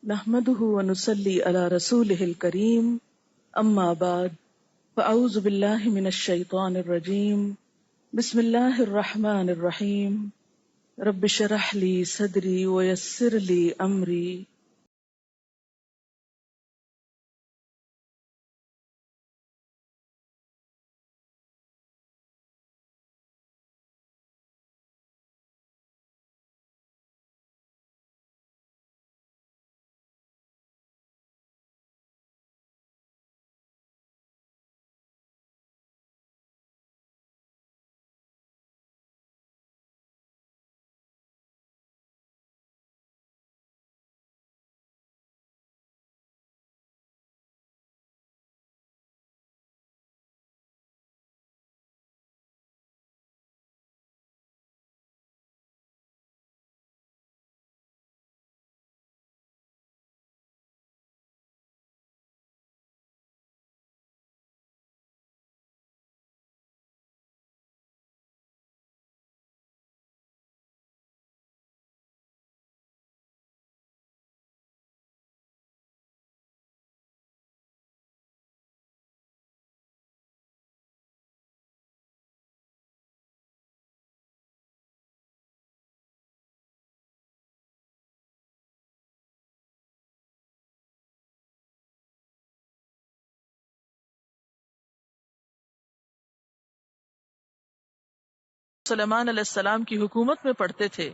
نحمده ونصلي على رسوله الكريم اما بعد فاعوذ بالله من الشيطان الرجيم بسم الله الرحمن الرحيم رب اشرح لي صدري ويسر لي امري. سلیمان علیہ السلام کی حکومت میں پڑھتے تھے.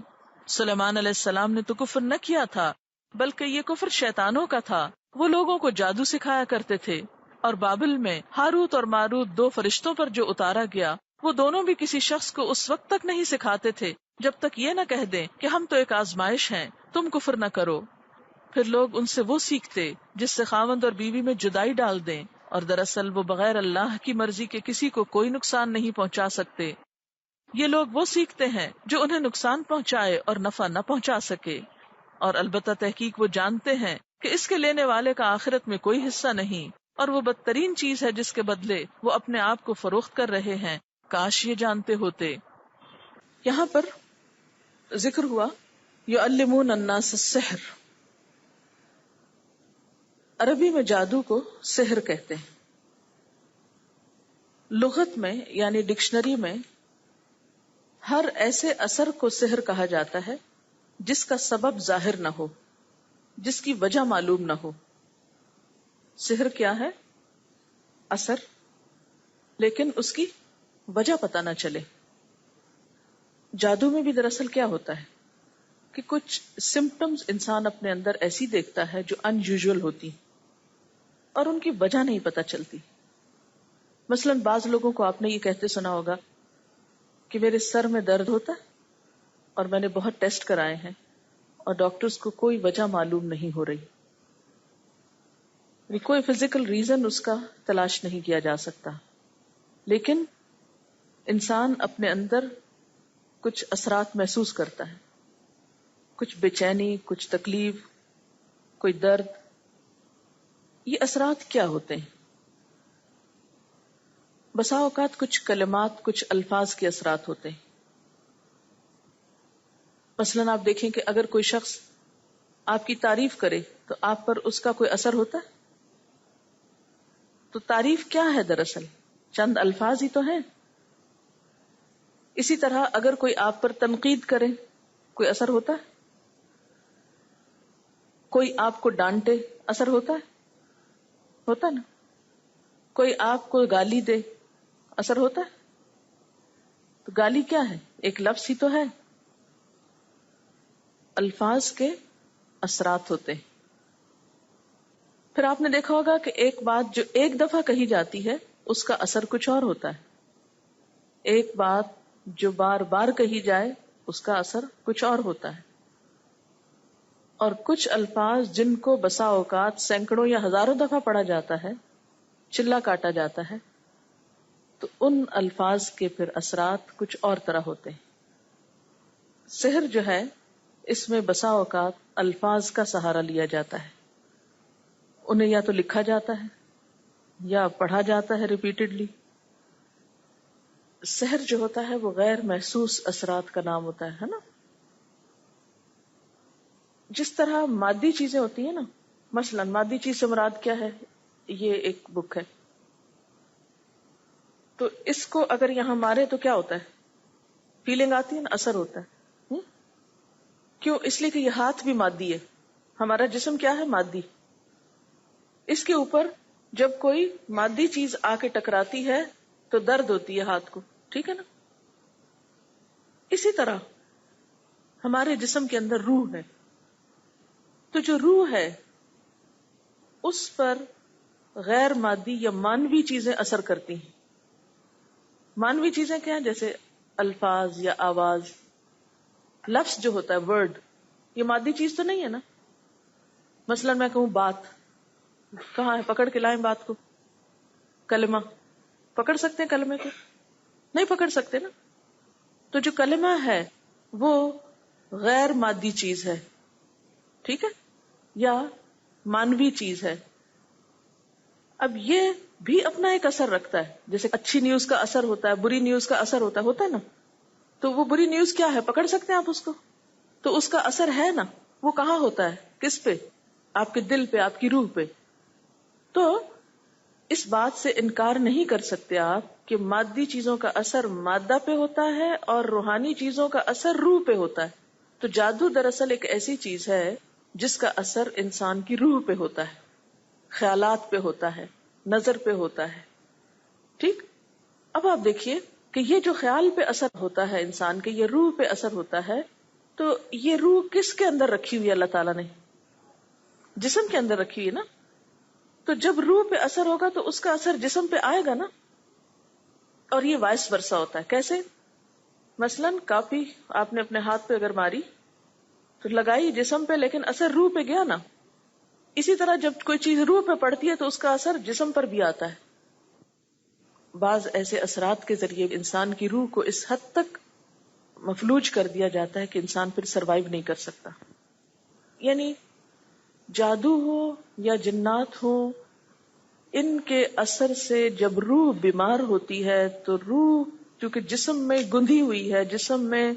سلیمان علیہ السلام نے تو کفر نہ کیا تھا بلکہ یہ کفر شیطانوں کا تھا. وہ لوگوں کو جادو سکھایا کرتے تھے. اور بابل میں ہاروت اور ماروت دو فرشتوں پر جو اتارا گیا وہ دونوں بھی کسی شخص کو اس وقت تک نہیں سکھاتے تھے جب تک یہ نہ کہہ دیں کہ ہم تو ایک آزمائش ہیں، تم کفر نہ کرو. پھر لوگ ان سے وہ سیکھتے جس سے خاوند اور بیوی میں جدائی ڈال دیں، اور دراصل وہ بغیر اللہ کی مرضی کے کسی کو کوئی نقصان نہیں پہنچا سکتے. یہ لوگ وہ سیکھتے ہیں جو انہیں نقصان پہنچائے اور نفع نہ پہنچا سکے، اور البتہ تحقیق وہ جانتے ہیں کہ اس کے لینے والے کا آخرت میں کوئی حصہ نہیں، اور وہ بدترین چیز ہے جس کے بدلے وہ اپنے آپ کو فروخت کر رہے ہیں. کاش یہ جانتے ہوتے. یہاں پر ذکر ہوا یعلمون الناس السحر. عربی میں جادو کو سحر کہتے ہیں. لغت میں یعنی ڈکشنری میں ہر ایسے اثر کو سحر کہا جاتا ہے جس کا سبب ظاہر نہ ہو، جس کی وجہ معلوم نہ ہو. سحر کیا ہے؟ اثر، لیکن اس کی وجہ پتہ نہ چلے. جادو میں بھی دراصل کیا ہوتا ہے کہ کچھ سمپٹمز انسان اپنے اندر ایسی دیکھتا ہے جو ان یوزول ہوتی اور ان کی وجہ نہیں پتہ چلتی. مثلا بعض لوگوں کو آپ نے یہ کہتے سنا ہوگا کہ میرے سر میں درد ہوتا ہے اور میں نے بہت ٹیسٹ کرائے ہیں اور ڈاکٹرز کو کوئی وجہ معلوم نہیں ہو رہی. کوئی فزیکل ریزن اس کا تلاش نہیں کیا جا سکتا، لیکن انسان اپنے اندر کچھ اثرات محسوس کرتا ہے، کچھ بے چینی، کچھ تکلیف، کوئی درد. یہ اثرات کیا ہوتے ہیں؟ بسا اوقات کچھ کلمات، کچھ الفاظ کے اثرات ہوتے ہیں. مثلا آپ دیکھیں کہ اگر کوئی شخص آپ کی تعریف کرے تو آپ پر اس کا کوئی اثر ہوتا ہے؟ تو تعریف کیا ہے؟ دراصل چند الفاظ ہی تو ہیں. اسی طرح اگر کوئی آپ پر تنقید کرے کوئی اثر ہوتا ہے؟ کوئی آپ کو ڈانٹے اثر ہوتا ہے؟ ہوتا نا. کوئی آپ کو گالی دے اثر ہوتا ہے؟ تو گالی کیا ہے؟ ایک لفظ ہی تو ہے. الفاظ کے اثرات ہوتے ہیں. پھر آپ نے دیکھا ہوگا کہ ایک بات جو ایک دفعہ کہی جاتی ہے اس کا اثر کچھ اور ہوتا ہے. ایک بات جو بار بار کہی جائے اس کا اثر کچھ اور ہوتا ہے. اور کچھ الفاظ جن کو بسا اوقات سینکڑوں یا ہزاروں دفعہ پڑھا جاتا ہے، چلا کاٹا جاتا ہے، تو ان الفاظ کے پھر اثرات کچھ اور طرح ہوتے ہیں. سحر جو ہے اس میں بسا اوقات الفاظ کا سہارا لیا جاتا ہے. انہیں یا تو لکھا جاتا ہے یا پڑھا جاتا ہے ریپیٹڈلی. سحر جو ہوتا ہے وہ غیر محسوس اثرات کا نام ہوتا ہے نا. جس طرح مادی چیزیں ہوتی ہیں نا، مثلا مادی چیز سے مراد کیا ہے؟ یہ ایک بک ہے، تو اس کو اگر یہاں مارے تو کیا ہوتا ہے؟ فیلنگ آتی ہے نا، اثر ہوتا ہے۔ کیوں؟ اس لیے کہ یہ ہاتھ بھی مادی ہے، ہمارا جسم کیا ہے؟ مادی۔ اس کے اوپر جب کوئی مادی چیز آ کے ٹکراتی ہے تو درد ہوتی ہے ہاتھ کو، ٹھیک ہے نا؟ اسی طرح ہمارے جسم کے اندر روح ہے، تو جو روح ہے اس پر غیر مادی یا مانوی چیزیں اثر کرتی ہیں۔ مانوی چیزیں کیا ہیں؟ جیسے الفاظ یا آواز، لفظ جو ہوتا ہے، ورڈ، یہ مادی چیز تو نہیں ہے نا۔ مثلا میں کہوں بات، کہاں ہے؟ پکڑ کے لائیں بات کو۔ کلمہ، پکڑ سکتے ہیں کلمے کو؟ نہیں پکڑ سکتے نا۔ تو جو کلمہ ہے وہ غیر مادی چیز ہے، ٹھیک ہے، یا مانوی چیز ہے۔ اب یہ بھی اپنا ایک اثر رکھتا ہے، جیسے اچھی نیوز کا اثر ہوتا ہے، بری نیوز کا اثر ہوتا ہے نا۔ تو وہ بری نیوز کیا ہے؟ پکڑ سکتے ہیں آپ اس کو؟ تو اس کا اثر ہے نا، وہ کہاں ہوتا ہے؟ کس پہ؟ آپ کے دل پہ، آپ کی روح پہ۔ تو اس بات سے انکار نہیں کر سکتے آپ کہ مادی چیزوں کا اثر مادہ پہ ہوتا ہے اور روحانی چیزوں کا اثر روح پہ ہوتا ہے۔ تو جادو دراصل ایک ایسی چیز ہے جس کا اثر انسان کی روح پہ ہوتا ہے، خیالات پہ ہوتا ہے، نظر پہ ہوتا ہے، ٹھیک؟ اب آپ دیکھیے کہ یہ جو خیال پہ اثر ہوتا ہے انسان کے، یہ روح پہ اثر ہوتا ہے، تو یہ روح کس کے اندر رکھی ہوئی ہے؟ اللہ تعالیٰ نے جسم کے اندر رکھی ہے نا۔ تو جب روح پہ اثر ہوگا تو اس کا اثر جسم پہ آئے گا نا، اور یہ وائس ورثہ ہوتا ہے۔ کیسے؟ مثلاً کاپی آپ نے اپنے ہاتھ پہ اگر ماری تو لگائی جسم پہ، لیکن اثر روح پہ گیا نا۔ اسی طرح جب کوئی چیز روح پہ پڑتی ہے تو اس کا اثر جسم پر بھی آتا ہے۔ بعض ایسے اثرات کے ذریعے انسان کی روح کو اس حد تک مفلوج کر دیا جاتا ہے کہ انسان پھر سروائیو نہیں کر سکتا۔ یعنی جادو ہو یا جنات ہو، ان کے اثر سے جب روح بیمار ہوتی ہے تو روح کیونکہ جسم میں گندھی ہوئی ہے، جسم میں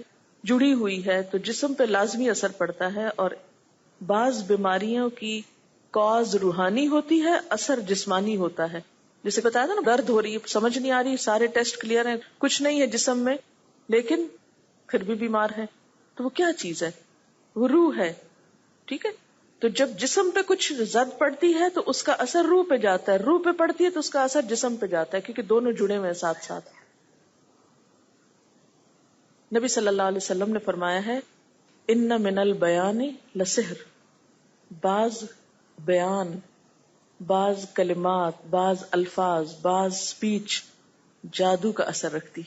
جڑی ہوئی ہے، تو جسم پہ لازمی اثر پڑتا ہے۔ اور بعض بیماریوں کی کاز روحانی ہوتی ہے، اثر جسمانی ہوتا ہے۔ جیسے بتایا تھا نا، درد ہو رہی ہے، سمجھ نہیں آ رہی، سارے ٹیسٹ کلیئر ہیں، کچھ نہیں ہے جسم میں، لیکن پھر بھی بیمار ہے، تو وہ کیا چیز ہے؟ وہ روح ہے، ٹھیک ہے۔ تو جب جسم پہ کچھ زد پڑتی ہے تو اس کا اثر روح پہ جاتا ہے، روح پہ پڑتی ہے تو اس کا اثر جسم پہ جاتا ہے، کیونکہ دونوں جڑے ہوئے ہیں ساتھ ساتھ۔ نبی صلی اللہ علیہ وسلم نے فرمایا ہے، ان من البیان لسحر، بعض بیان، بعض کلمات، بعض الفاظ، بعض سپیچ جادو کا اثر رکھتی۔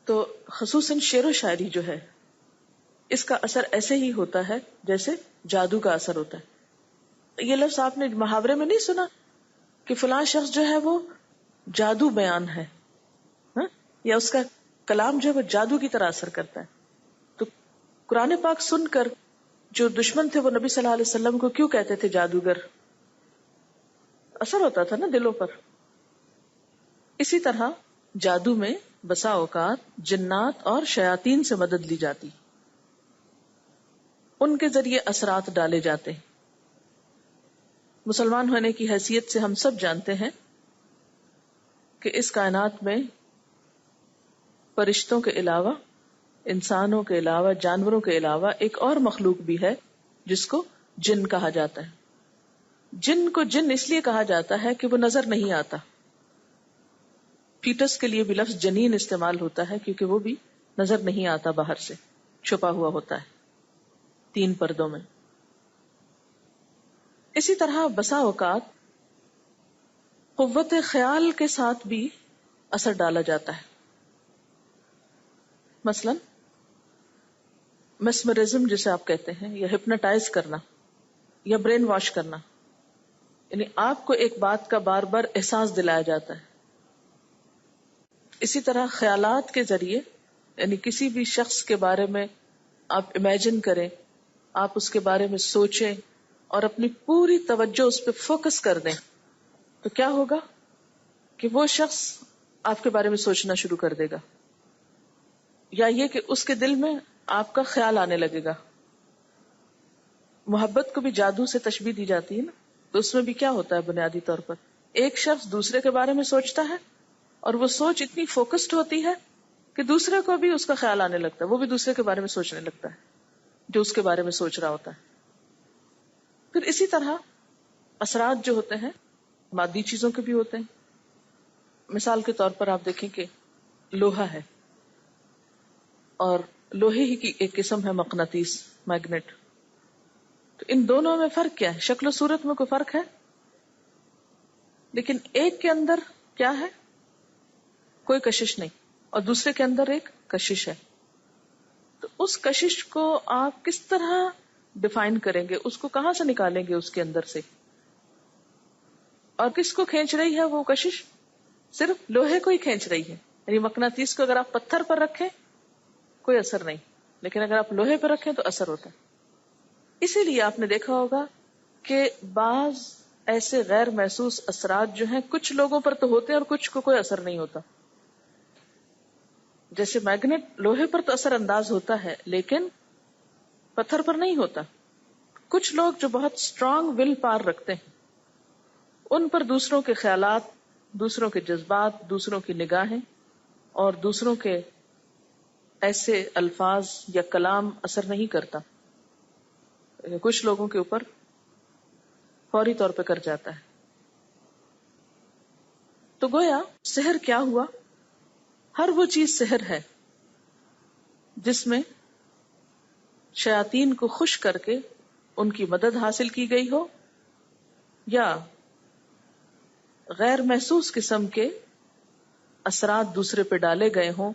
تو خصوصاً شعر و شاعری جو ہے، اس کا اثر ایسے ہی ہوتا ہے جیسے جادو کا اثر ہوتا ہے۔ یہ لفظ آپ نے محاورے میں نہیں سنا کہ فلاں شخص جو ہے وہ جادو بیان ہے، یا اس کا کلام جو ہے وہ جادو کی طرح اثر کرتا ہے۔ تو قرآن پاک سن کر جو دشمن تھے وہ نبی صلی اللہ علیہ وسلم کو کیوں کہتے تھے جادوگر؟ اثر ہوتا تھا نا دلوں پر۔ اسی طرح جادو میں بسا اوقات جنات اور شیاطین سے مدد لی جاتی، ان کے ذریعے اثرات ڈالے جاتے ہیں۔ مسلمان ہونے کی حیثیت سے ہم سب جانتے ہیں کہ اس کائنات میں فرشتوں کے علاوہ، انسانوں کے علاوہ، جانوروں کے علاوہ ایک اور مخلوق بھی ہے جس کو جن کہا جاتا ہے۔ جن کو جن اس لیے کہا جاتا ہے کہ وہ نظر نہیں آتا۔ فیٹس کے لیے بھی لفظ جنین استعمال ہوتا ہے کیونکہ وہ بھی نظر نہیں آتا، باہر سے چھپا ہوا ہوتا ہے 3 پردوں میں۔ اسی طرح بسا اوقات قوت خیال کے ساتھ بھی اثر ڈالا جاتا ہے۔ مثلا میسمرزم جسے آپ کہتے ہیں، یا ہپنوٹائز کرنا، یا برین واش کرنا، یعنی آپ کو ایک بات کا بار بار احساس دلایا جاتا ہے۔ اسی طرح خیالات کے ذریعے، یعنی کسی بھی شخص کے بارے میں آپ امیجن کریں، آپ اس کے بارے میں سوچیں اور اپنی پوری توجہ اس پہ فوکس کر دیں، تو کیا ہوگا کہ وہ شخص آپ کے بارے میں سوچنا شروع کر دے گا، یا یہ کہ اس کے دل میں آپ کا خیال آنے لگے گا۔ محبت کو بھی جادو سے تشبیہ دی جاتی ہے نا، تو اس میں بھی کیا ہوتا ہے بنیادی طور پر ایک شخص دوسرے کے بارے میں سوچتا ہے اور وہ سوچ اتنی فوکسڈ ہوتی ہے کہ دوسرے کو بھی اس کا خیال آنے لگتا ہے، وہ بھی دوسرے کے بارے میں سوچنے لگتا ہے جو اس کے بارے میں سوچ رہا ہوتا ہے. پھر اسی طرح اثرات جو ہوتے ہیں مادی چیزوں کے بھی ہوتے ہیں. مثال کے طور پر آپ دیکھیں کہ لوہا ہے اور لوہے ہی کی ایک قسم ہے مقناطیس، میگنیٹ. تو ان دونوں میں فرق کیا ہے؟ شکل و صورت میں کوئی فرق ہے، لیکن ایک کے اندر کیا ہے؟ کوئی کشش نہیں، اور دوسرے کے اندر ایک کشش ہے. تو اس کشش کو آپ کس طرح ڈیفائن کریں گے؟ اس کو کہاں سے نکالیں گے اس کے اندر سے؟ اور کس کو کھینچ رہی ہے وہ کشش؟ صرف لوہے کو ہی کھینچ رہی ہے. یعنی مقناطیس کو اگر آپ پتھر پر رکھیں کوئی اثر نہیں، لیکن اگر آپ لوہے پر رکھیں تو اثر ہوتا ہے. اسی لیے آپ نے دیکھا ہوگا کہ بعض ایسے غیر محسوس اثرات جو ہیں کچھ لوگوں پر تو ہوتے ہیں اور کچھ کو کوئی اثر نہیں ہوتا. جیسے میگنیٹ لوہے پر تو اثر انداز ہوتا ہے لیکن پتھر پر نہیں ہوتا. کچھ لوگ جو بہت اسٹرانگ ول پاور رکھتے ہیں ان پر دوسروں کے خیالات، دوسروں کے جذبات، دوسروں کی نگاہیں اور دوسروں کے ایسے الفاظ یا کلام اثر نہیں کرتا. کچھ لوگوں کے اوپر فوری طور پہ کر جاتا ہے. تو گویا سحر کیا ہوا؟ ہر وہ چیز سحر ہے جس میں شیاطین کو خوش کر کے ان کی مدد حاصل کی گئی ہو یا غیر محسوس قسم کے اثرات دوسرے پہ ڈالے گئے ہوں،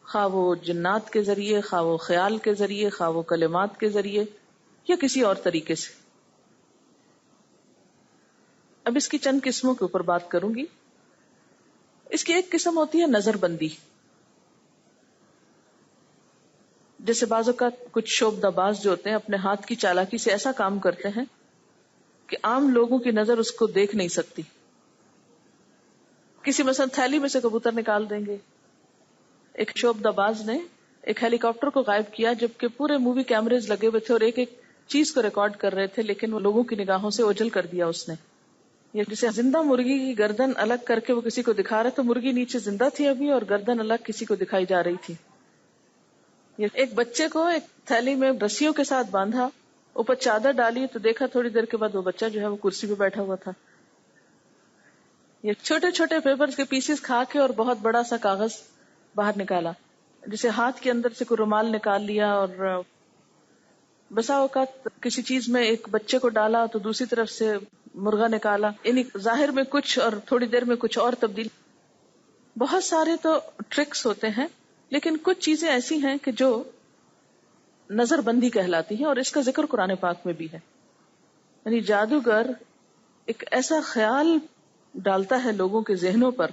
خواہ وہ جنات کے ذریعے، خواہ وہ خیال کے ذریعے، خواہ وہ کلمات کے ذریعے یا کسی اور طریقے سے. اب اس کی چند قسموں کے اوپر بات کروں گی. اس کی ایک قسم ہوتی ہے نظر بندی. جیسے بعض اوقات کچھ شعبدہ باز جو ہوتے ہیں اپنے ہاتھ کی چالاکی سے ایسا کام کرتے ہیں کہ عام لوگوں کی نظر اس کو دیکھ نہیں سکتی. کسی مثلا تھیلی میں سے کبوتر نکال دیں گے. ایک شعبدہ باز نے ایک ہیلی کاپٹر کو غائب کیا جبکہ پورے مووی کیمریز لگے ہوئے تھے اور ایک ایک چیز کو ریکارڈ کر رہے تھے، لیکن وہ لوگوں کی نگاہوں سے اوجھل کر دیا اس نے. یا جسے زندہ مرغی کی گردن الگ کر کے وہ کسی کو دکھا رہے تو مرغی نیچے زندہ تھی ابھی اور گردن الگ کسی کو دکھائی جا رہی تھی. یہ ایک بچے کو ایک تھیلی میں رسیوں کے ساتھ باندھا، اوپر چادر ڈالی تو دیکھا تھوڑی دیر کے بعد وہ بچہ جو ہے وہ کرسی پہ بیٹھا ہوا تھا. یہ چھوٹے چھوٹے پیپرز کے پیسز کھا کے اور بہت بڑا سا کاغذ باہر نکالا، جسے ہاتھ کے اندر سے کوئی رومال نکال لیا، اور بسا اوقات کسی چیز میں ایک بچے کو ڈالا تو دوسری طرف سے مرغا نکالا. یعنی ظاہر میں کچھ اور تھوڑی دیر میں کچھ اور تبدیل. بہت سارے تو ٹرکس ہوتے ہیں، لیکن کچھ چیزیں ایسی ہیں کہ جو نظر بندی کہلاتی ہیں، اور اس کا ذکر قرآن پاک میں بھی ہے. یعنی جادوگر ایک ایسا خیال ڈالتا ہے لوگوں کے ذہنوں پر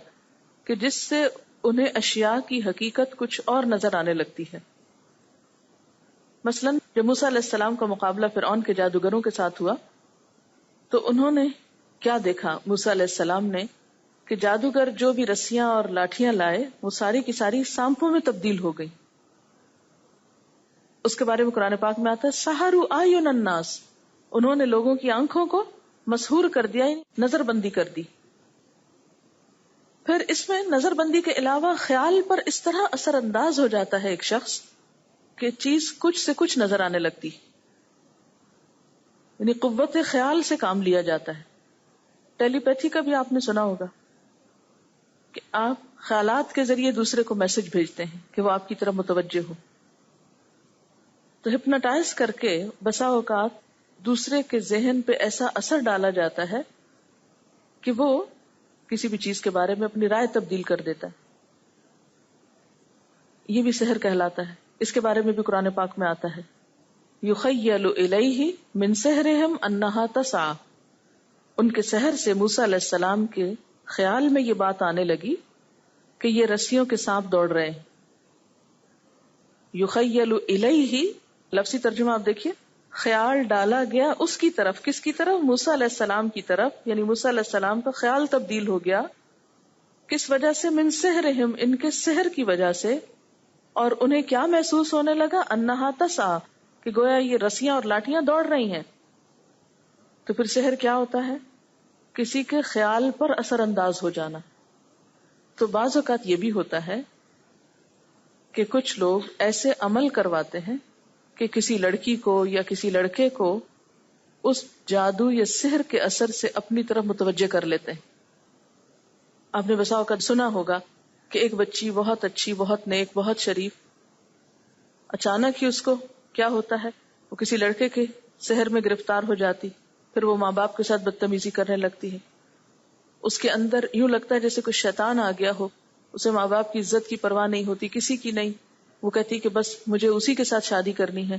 کہ جس سے انہیں اشیاء کی حقیقت کچھ اور نظر آنے لگتی ہے. مثلا جب موسیٰ علیہ السلام کا مقابلہ فرعون کے جادوگروں کے ساتھ ہوا تو انہوں نے کیا دیکھا؟ موسیٰ علیہ السلام نے کہ جادوگر جو بھی رسیاں اور لاٹھیاں لائے وہ ساری کی ساری سانپوں میں تبدیل ہو گئی. اس کے بارے میں قرآن پاک میں آتا ہے سحروا اعین الناس، انہوں نے لوگوں کی آنکھوں کو مسحور کر دیا، نظر بندی کر دی. پھر اس میں نظر بندی کے علاوہ خیال پر اس طرح اثر انداز ہو جاتا ہے ایک شخص کہ چیز کچھ سے کچھ نظر آنے لگتی، یعنی قوت خیال سے کام لیا جاتا ہے. ٹیلی پیتھی کا بھی آپ نے سنا ہوگا کہ آپ خیالات کے ذریعے دوسرے کو میسج بھیجتے ہیں کہ وہ آپ کی طرف متوجہ ہو. تو ہپنوٹائز کر کے بسا اوقات دوسرے کے ذہن پہ ایسا اثر ڈالا جاتا ہے کہ وہ کسی بھی چیز کے بارے میں اپنی رائے تبدیل کر دیتا ہے. یہ بھی سحر کہلاتا ہے. اس کے بارے میں بھی قرآن پاک میں آتا ہے یخیل الیہ من سحرہم انہا تسعی، ان کے سحر سے موسیٰ علیہ السلام کے خیال میں یہ بات آنے لگی کہ یہ رسیوں کے سانپ دوڑ رہے ہیں. یخیل الیہ لفظی ترجمہ آپ دیکھیے، خیال ڈالا گیا اس کی طرف. کس کی طرف؟ موسیٰ علیہ السلام کی طرف. یعنی موسیٰ علیہ السلام کا خیال تبدیل ہو گیا. کس وجہ سے؟ من سحرہم، ان کے سحر کی وجہ سے. اور انہیں کیا محسوس ہونے لگا؟ انہا تسعی، کہ گویا یہ رسیاں اور لاٹیاں دوڑ رہی ہیں. تو پھر سحر کیا ہوتا ہے؟ کسی کے خیال پر اثر انداز ہو جانا. تو بعض اوقات یہ بھی ہوتا ہے کہ کچھ لوگ ایسے عمل کرواتے ہیں کہ کسی لڑکی کو یا کسی لڑکے کو اس جادو یا سحر کے اثر سے اپنی طرف متوجہ کر لیتے ہیں. آپ نے بسا اوقات سنا ہوگا کہ ایک بچی بہت اچھی، بہت نیک، بہت شریف، اچانک ہی اس کو کیا ہوتا ہے، وہ کسی لڑکے کے سحر میں گرفتار ہو جاتی، پھر وہ ماں باپ کے ساتھ بدتمیزی کرنے لگتی ہے. اس کے اندر یوں لگتا ہے جیسے کوئی شیطان آ گیا ہو. اسے ماں باپ کی عزت کی پرواہ نہیں ہوتی، کسی کی نہیں. وہ کہتی کہ بس مجھے اسی کے ساتھ شادی کرنی ہے،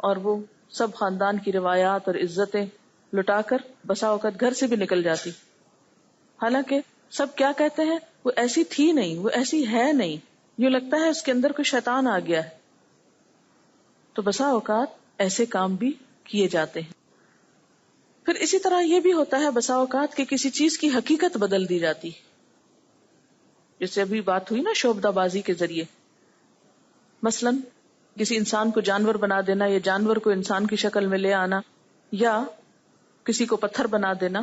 اور وہ سب خاندان کی روایات اور عزتیں لٹا کر بسا اوقات گھر سے بھی نکل جاتی. حالانکہ سب کیا کہتے ہیں، وہ ایسی تھی نہیں، وہ ایسی ہے نہیں، یوں لگتا ہے اس کے اندر کوئی شیطان آ گیا ہے. تو بسا اوقات ایسے کام بھی کیے جاتے ہیں. پھر اسی طرح یہ بھی ہوتا ہے بسا اوقات کہ کسی چیز کی حقیقت بدل دی جاتی، جیسے ابھی بات ہوئی نا شعبدہ بازی کے ذریعے. مثلا کسی انسان کو جانور بنا دینا، یا جانور کو انسان کی شکل میں لے آنا، یا کسی کو پتھر بنا دینا.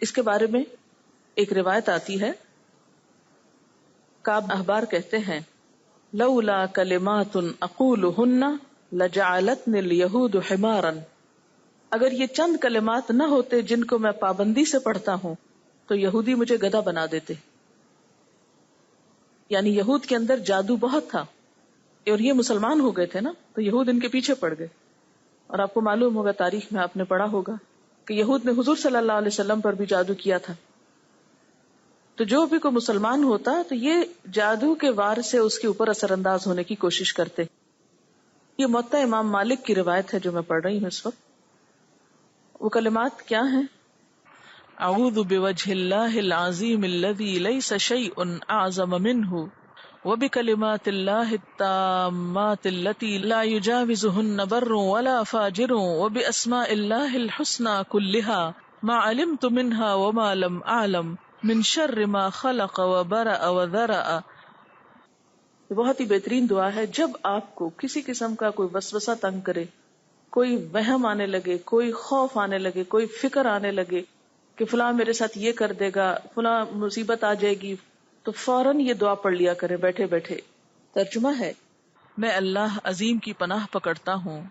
اس کے بارے میں ایک روایت آتی ہے، کعب احبار کہتے ہیں لولا کلمات اقولہن لجعلتنی الیہود حمارا. اگر یہ چند کلمات نہ ہوتے جن کو میں پابندی سے پڑھتا ہوں تو یہودی مجھے گدھا بنا دیتے. یعنی یہود کے اندر جادو بہت تھا، اور یہ مسلمان ہو گئے تھے نا، تو یہود ان کے پیچھے پڑ گئے. اور آپ کو معلوم ہوگا، تاریخ میں آپ نے پڑھا ہوگا کہ یہود نے حضور صلی اللہ علیہ وسلم پر بھی جادو کیا تھا. تو جو بھی کوئی مسلمان ہوتا تو یہ جادو کے وار سے اس کے اوپر اثر انداز ہونے کی کوشش کرتے. یہ موطا امام مالک کی روایت ہے جو میں پڑھ رہی ہوں اس وقت. وہ کلمات کیا ہیں؟ اعوذ بوجہ اللہ العظیم الذی لیس شیء اعظم منہ وبکلمات اللہ التامات التي لا يجاوزهن بر ولا فاجر وباسماء اللہ الحسنى كلها ما علمت منها وما لم اعلم من شر ما خلق وبرأ وذرأ. بہت ہی بہترین دعا ہے. جب آپ کو کسی قسم کا کوئی وسوسہ تنگ کرے، کوئی وہم آنے لگے، کوئی خوف آنے لگے، کوئی فکر آنے لگے کہ فلاں میرے ساتھ یہ کر دے گا، فلاں مصیبت آ جائے گی، تو فوراً یہ دعا پڑھ لیا کرے بیٹھے بیٹھے. ترجمہ ہے، میں اللہ عظیم کی پناہ پکڑتا ہوں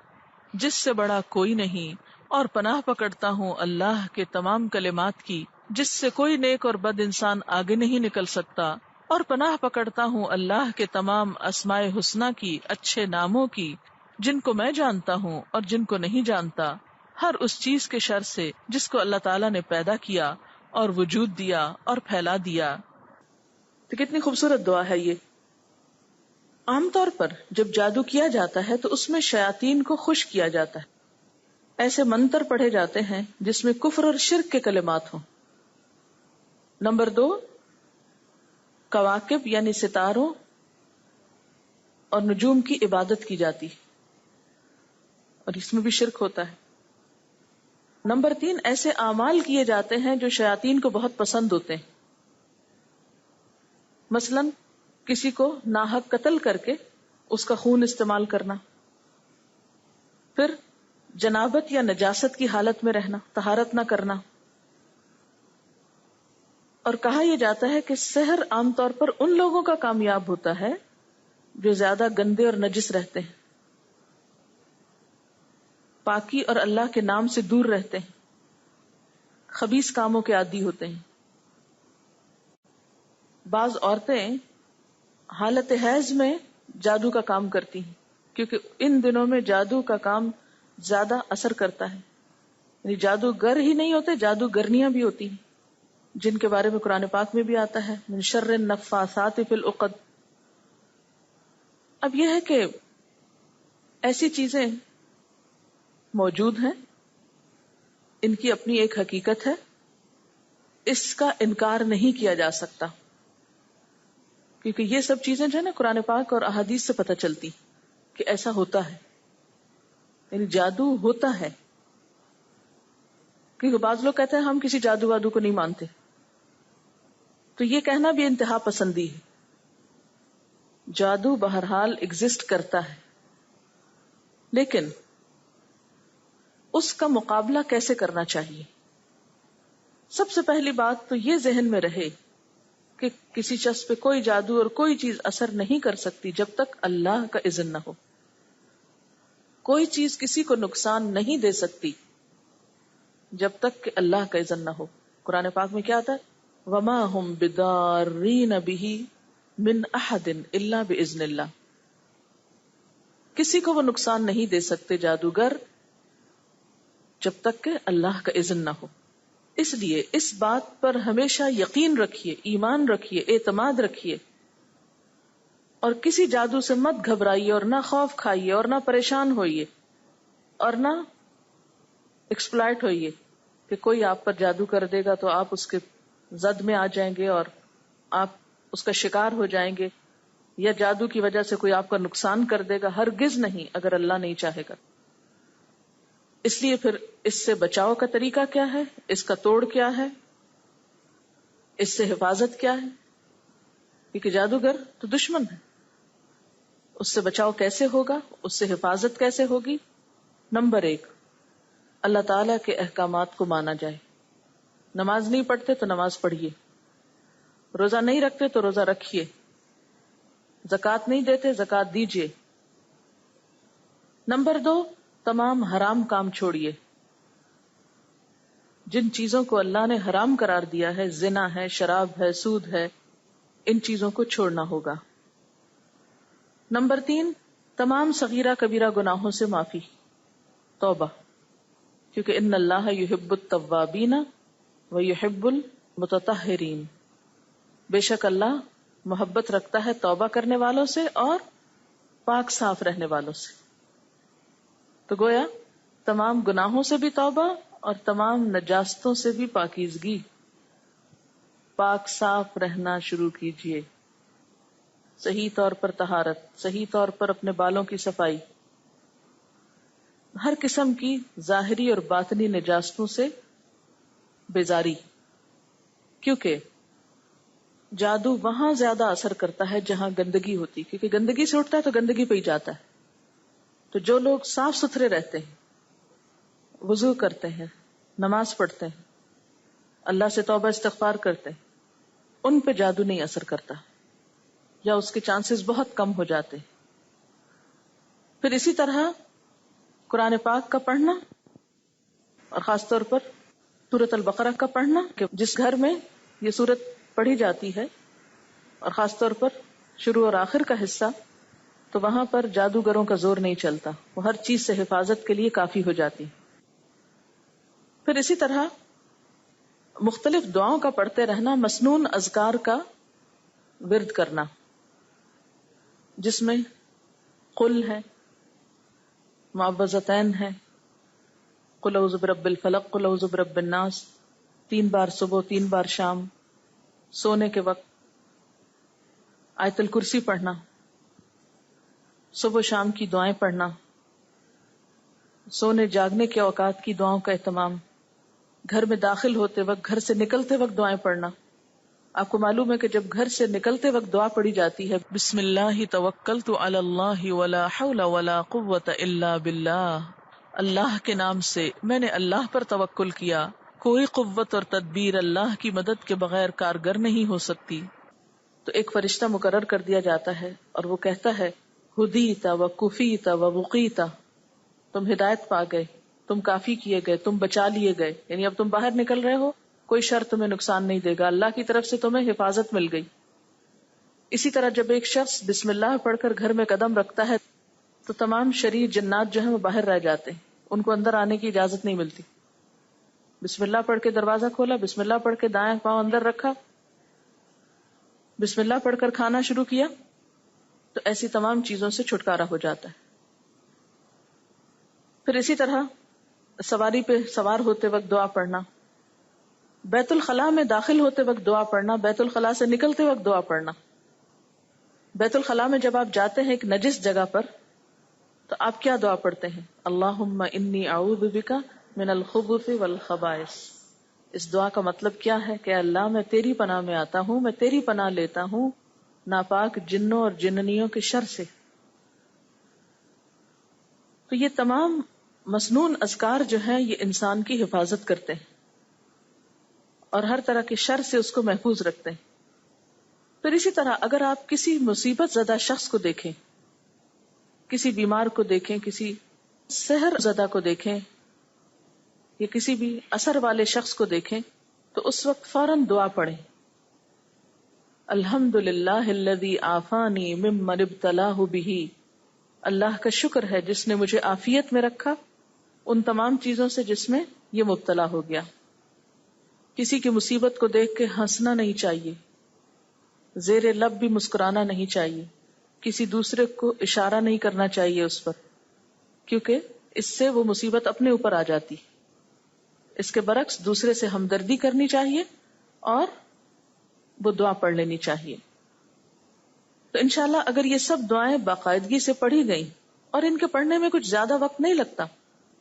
جس سے بڑا کوئی نہیں، اور پناہ پکڑتا ہوں اللہ کے تمام کلمات کی جس سے کوئی نیک اور بد انسان آگے نہیں نکل سکتا، اور پناہ پکڑتا ہوں اللہ کے تمام اسماء حسنہ کی، اچھے ناموں کی، جن کو میں جانتا ہوں اور جن کو نہیں جانتا، ہر اس چیز کے شر سے جس کو اللہ تعالیٰ نے پیدا کیا اور وجود دیا اور پھیلا دیا. تو کتنی خوبصورت دعا ہے یہ. عام طور پر جب جادو کیا جاتا ہے تو اس میں شیاطین کو خوش کیا جاتا ہے. ایسے منتر پڑھے جاتے ہیں جس میں کفر اور شرک کے کلمات ہوں. نمبر 2، کواکب یعنی ستاروں اور نجوم کی عبادت کی جاتی، اور اس میں بھی شرک ہوتا ہے. نمبر 3، ایسے اعمال کیے جاتے ہیں جو شیاطین کو بہت پسند ہوتے ہیں. مثلا کسی کو ناحق قتل کر کے اس کا خون استعمال کرنا، پھر جنابت یا نجاست کی حالت میں رہنا، طہارت نہ کرنا. اور کہا یہ جاتا ہے کہ سحر عام طور پر ان لوگوں کا کامیاب ہوتا ہے جو زیادہ گندے اور نجس رہتے ہیں، پاکی اور اللہ کے نام سے دور رہتے ہیں، خبیث کاموں کے عادی ہوتے ہیں. بعض عورتیں حالت حیض میں جادو کا کام کرتی ہیں، کیونکہ ان دنوں میں جادو کا کام زیادہ اثر کرتا ہے. یعنی جادوگر ہی نہیں ہوتے، جادوگرنیاں بھی ہوتی ہیں، جن کے بارے میں قرآن پاک میں بھی آتا ہے من شر النفاثات فی العقد. اب یہ ہے کہ ایسی چیزیں موجود ہیں، ان کی اپنی ایک حقیقت ہے، اس کا انکار نہیں کیا جا سکتا، کیونکہ یہ سب چیزیں جو ہے نا قرآن پاک اور احادیث سے پتہ چلتی کہ ایسا ہوتا ہے. یعنی جادو ہوتا ہے. کیونکہ بعض لوگ کہتے ہیں ہم کسی جادو وادو کو نہیں مانتے، تو یہ کہنا بھی انتہا پسندی ہے. جادو بہرحال ایگزسٹ کرتا ہے، لیکن اس کا مقابلہ کیسے کرنا چاہیے؟ سب سے پہلی بات تو یہ ذہن میں رہے کہ کسی شخص پہ کوئی جادو اور کوئی چیز اثر نہیں کر سکتی جب تک اللہ کا اذن نہ ہو. کوئی چیز کسی کو نقصان نہیں دے سکتی جب تک کہ اللہ کا اذن نہ ہو. قرآن پاک میں کیا آتا ہے؟ وَمَا هُمْ بِضَارِّينَ بِهِ مِنْ أَحَدٍ إِلَّا بِإِذْنِ اللَّهِ. کسی کو وہ نقصان نہیں دے سکتے جادوگر جب تک کہ اللہ کا اذن نہ ہو. اس لیے اس بات پر ہمیشہ یقین رکھیے، ایمان رکھیے، اعتماد رکھیے، اور کسی جادو سے مت گھبرائیے اور نہ خوف کھائیے اور نہ پریشان ہوئیے اور نہ ایکسپلائٹ ہوئیے کہ کوئی آپ پر جادو کر دے گا تو آپ اس کے زد میں آ جائیں گے اور آپ اس کا شکار ہو جائیں گے، یا جادو کی وجہ سے کوئی آپ کا نقصان کر دے گا. ہرگز نہیں، اگر اللہ نہیں چاہے گا. اس لیے پھر اس سے بچاؤ کا طریقہ کیا ہے، اس کا توڑ کیا ہے، اس سے حفاظت کیا ہے؟ کیونکہ جادوگر تو دشمن ہے. اس سے بچاؤ کیسے ہوگا، اس سے حفاظت کیسے ہوگی؟ نمبر 1، اللہ تعالی کے احکامات کو مانا جائے. نماز نہیں پڑھتے تو نماز پڑھیے، روزہ نہیں رکھتے تو روزہ رکھیے، زکوٰۃ نہیں دیتے زکوٰۃ دیجیے. نمبر 2، تمام حرام کام چھوڑیے. جن چیزوں کو اللہ نے حرام قرار دیا ہے، زنا ہے، شراب ہے، سود ہے، ان چیزوں کو چھوڑنا ہوگا. نمبر 3، تمام صغیرہ کبیرہ گناہوں سے معافی، توبہ، کیونکہ ان اللہ یحب التوابین ویحب المتطہرین. بے شک اللہ محبت رکھتا ہے توبہ کرنے والوں سے اور پاک صاف رہنے والوں سے. تو گویا تمام گناہوں سے بھی توبہ اور تمام نجاستوں سے بھی پاکیزگی. پاک صاف رہنا شروع کیجئے، صحیح طور پر طہارت، صحیح طور پر اپنے بالوں کی صفائی، ہر قسم کی ظاہری اور باطنی نجاستوں سے بیزاری. کیونکہ جادو وہاں زیادہ اثر کرتا ہے جہاں گندگی ہوتی، کیونکہ گندگی سے اٹھتا ہے تو گندگی پہ ہی جاتا ہے. تو جو لوگ صاف ستھرے رہتے ہیں، وضو کرتے ہیں، نماز پڑھتے ہیں، اللہ سے توبہ استغفار کرتے ہیں، ان پہ جادو نہیں اثر کرتا، یا اس کے چانسز بہت کم ہو جاتے. پھر اسی طرح قرآن پاک کا پڑھنا، اور خاص طور پر سورۃ البقرہ کا پڑھنا، کہ جس گھر میں یہ سورت پڑھی جاتی ہے اور خاص طور پر شروع اور آخر کا حصہ، تو وہاں پر جادوگروں کا زور نہیں چلتا، وہ ہر چیز سے حفاظت کے لیے کافی ہو جاتی. پھر اسی طرح مختلف دعاؤں کا پڑھتے رہنا، مسنون اذکار کا ورد کرنا، جس میں قل ہے، معوذتین ہے، قل اعوذ برب الفلق، قل اعوذ برب الناس، 3 بار صبح 3 بار شام، سونے کے وقت آیت الکرسی پڑھنا، صبح شام کی دعائیں پڑھنا، سونے جاگنے کے اوقات کی دعاؤں کا اہتمام، گھر میں داخل ہوتے وقت، گھر سے نکلتے وقت دعائیں پڑھنا. آپ کو معلوم ہے کہ جب گھر سے نکلتے وقت دعا پڑھی جاتی ہے، بسم اللہ توکلت علی اللہ ولا حول ولا قوت الا باللہ، اللہ کے نام سے میں نے اللہ پر توکل کیا، کوئی قوت اور تدبیر اللہ کی مدد کے بغیر کارگر نہیں ہو سکتی. تو ایک فرشتہ مقرر کر دیا جاتا ہے اور وہ کہتا ہے ہدیت و کفیت و وقیت، تم ہدایت پا گئے، تم کافی کیے گئے، تم بچا لیے گئے. یعنی اب تم باہر نکل رہے ہو، کوئی شر تمہیں نقصان نہیں دے گا، اللہ کی طرف سے تمہیں حفاظت مل گئی. اسی طرح جب ایک شخص بسم اللہ پڑھ کر گھر میں قدم رکھتا ہے تو تمام شریر جنات جو ہیں وہ باہر رہ جاتے ہیں، ان کو اندر آنے کی اجازت نہیں ملتی. بسم اللہ پڑھ کے دروازہ کھولا، بسم اللہ پڑھ کے دائیں پاؤں اندر رکھا، بسم اللہ پڑھ کر کھانا شروع کیا، تو ایسی تمام چیزوں سے چھٹکارا ہو جاتا ہے. پھر اسی طرح سواری پہ سوار ہوتے وقت دعا پڑھنا، بیت الخلاء میں داخل ہوتے وقت دعا پڑھنا، بیت الخلاء سے نکلتے وقت دعا پڑھنا. بیت الخلاء میں جب آپ جاتے ہیں ایک نجس جگہ پر، تو آپ کیا دعا پڑھتے ہیں؟ اللہم انی اعوذ بک من الخبث والخبائث. اس دعا کا مطلب کیا ہے کہ اللہ میں تیری پناہ میں آتا ہوں، میں تیری پناہ لیتا ہوں ناپاک جنوں اور جننیوں کے شر سے. تو یہ تمام مسنون اذکار جو ہیں یہ انسان کی حفاظت کرتے ہیں اور ہر طرح کے شر سے اس کو محفوظ رکھتے ہیں. پھر اسی طرح اگر آپ کسی مصیبت زدہ شخص کو دیکھیں، کسی بیمار کو دیکھیں، کسی سحر زدہ کو دیکھیں یا کسی بھی اثر والے شخص کو دیکھیں تو اس وقت فوراً دعا پڑھیں. الحمدللہ الذی عافانی ممن ابتلاہ بہ، اللہ کا شکر ہے جس نے مجھے عافیت میں رکھا ان تمام چیزوں سے جس میں یہ مبتلا ہو گیا. کسی کی مصیبت کو دیکھ کے ہنسنا نہیں چاہیے، زیر لب بھی مسکرانا نہیں چاہیے، کسی دوسرے کو اشارہ نہیں کرنا چاہیے اس پر، کیونکہ اس سے وہ مصیبت اپنے اوپر آ جاتی. اس کے برعکس دوسرے سے ہمدردی کرنی چاہیے اور وہ دعا پڑھ لینی چاہیے. تو انشاءاللہ اگر یہ سب دعائیں باقاعدگی سے پڑھی گئیں اور ان کے پڑھنے میں کچھ زیادہ وقت نہیں لگتا،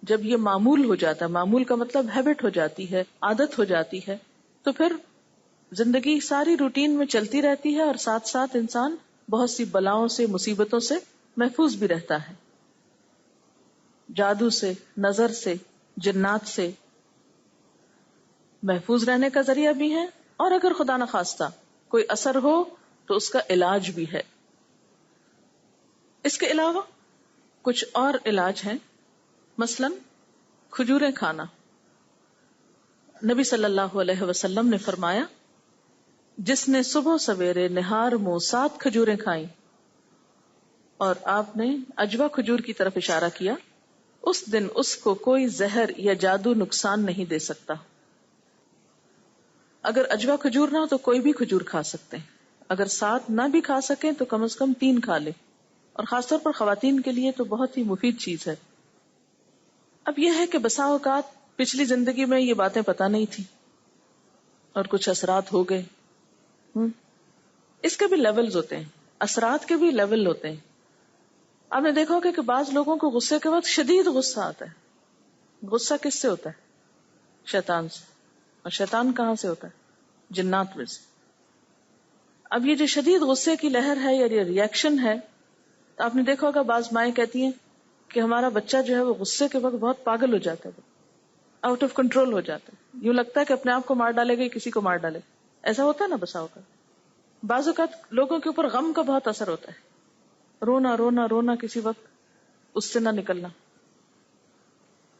جب یہ معمول ہو جاتا ہے، معمول کا مطلب ہیبٹ ہو جاتی ہے، عادت ہو جاتی ہے، تو پھر زندگی ساری روٹین میں چلتی رہتی ہے اور ساتھ ساتھ انسان بہت سی بلاؤں سے، مصیبتوں سے محفوظ بھی رہتا ہے. جادو سے، نظر سے، جنات سے محفوظ رہنے کا ذریعہ بھی ہے، اور اگر خدا نخواستہ کوئی اثر ہو تو اس کا علاج بھی ہے. اس کے علاوہ کچھ اور علاج ہیں، مثلا کھجوریں کھانا. نبی صلی اللہ علیہ وسلم نے فرمایا جس نے صبح سویرے نہار منہ 7 کھجوریں کھائیں، اور آپ نے اجوا کھجور کی طرف اشارہ کیا، اس دن اس کو کوئی زہر یا جادو نقصان نہیں دے سکتا. اگر اجوا کھجور نہ ہو تو کوئی بھی کھجور کھا سکتے ہیں. اگر 7 نہ بھی کھا سکیں تو کم از کم 3 کھا لیں، اور خاص طور پر خواتین کے لیے تو بہت ہی مفید چیز ہے. اب یہ ہے کہ بسا اوقات پچھلی زندگی میں یہ باتیں پتہ نہیں تھی اور کچھ اثرات ہو گئے. اس کے بھی لیولز ہوتے ہیں، اثرات کے بھی لیول ہوتے ہیں. آپ نے دیکھا ہوگا کہ بعض لوگوں کو غصے کے وقت شدید غصہ آتا ہے. غصہ کس سے ہوتا ہے؟ شیطان سے. اور شیطان کہاں سے ہوتا ہے؟ جنات میں سے. اب یہ جو شدید غصے کی لہر ہے یا یہ ریئیکشن ہے، تو آپ نے دیکھا ہوگا بعض مائیں کہتی ہیں کہ ہمارا بچہ جو ہے وہ غصے کے وقت بہت پاگل ہو جاتا ہے، آؤٹ آف کنٹرول ہو جاتا ہے، یوں لگتا ہے کہ اپنے آپ کو مار ڈالے گا، کسی کو مار ڈالے. ایسا ہوتا ہے نا بسا اوقات. بعض اوقات لوگوں کے اوپر غم کا بہت اثر ہوتا ہے، رونا رونا رونا کسی وقت اس سے نہ نکلنا.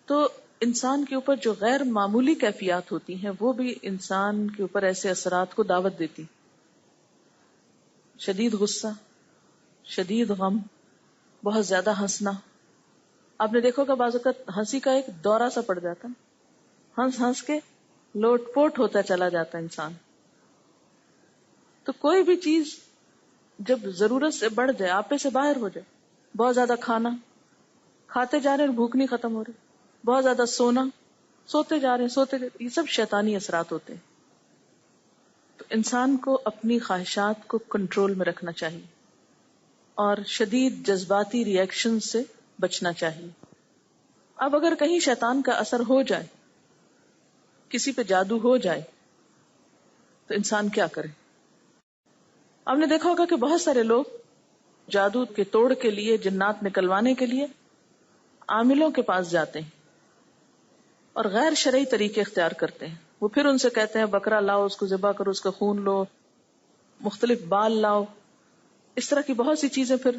تو انسان کے اوپر جو غیر معمولی کیفیات ہوتی ہیں وہ بھی انسان کے اوپر ایسے اثرات کو دعوت دیتی. شدید غصہ، شدید غم، بہت زیادہ ہنسنا. آپ نے دیکھو کہ بعض اوقات ہنسی کا ایک دورہ سا پڑ جاتا ہے، ہنس ہنس کے لوٹ پوٹ ہوتا چلا جاتا ہے انسان. تو کوئی بھی چیز جب ضرورت سے بڑھ جائے، آپے سے باہر ہو جائے، بہت زیادہ کھانا، کھاتے جا رہے ہیں بھوک نہیں ختم ہو رہی، بہت زیادہ سونا، سوتے جا رہے ہیں سوتے جا رہے ہیں، یہ سب شیطانی اثرات ہوتے ہیں. تو انسان کو اپنی خواہشات کو کنٹرول میں رکھنا چاہیے اور شدید جذباتی ریئیکشن سے بچنا چاہیے. اب اگر کہیں شیطان کا اثر ہو جائے، کسی پہ جادو ہو جائے، تو انسان کیا کرے؟ آپ نے دیکھا ہوگا کہ بہت سارے لوگ جادو کے توڑ کے لیے، جنات نکلوانے کے لیے عاملوں کے پاس جاتے ہیں اور غیر شرعی طریقے اختیار کرتے ہیں. وہ پھر ان سے کہتے ہیں بکرا لاؤ، اس کو ذبح کرو، اس کا خون لو، مختلف بال لاؤ، اس طرح کی بہت سی چیزیں، پھر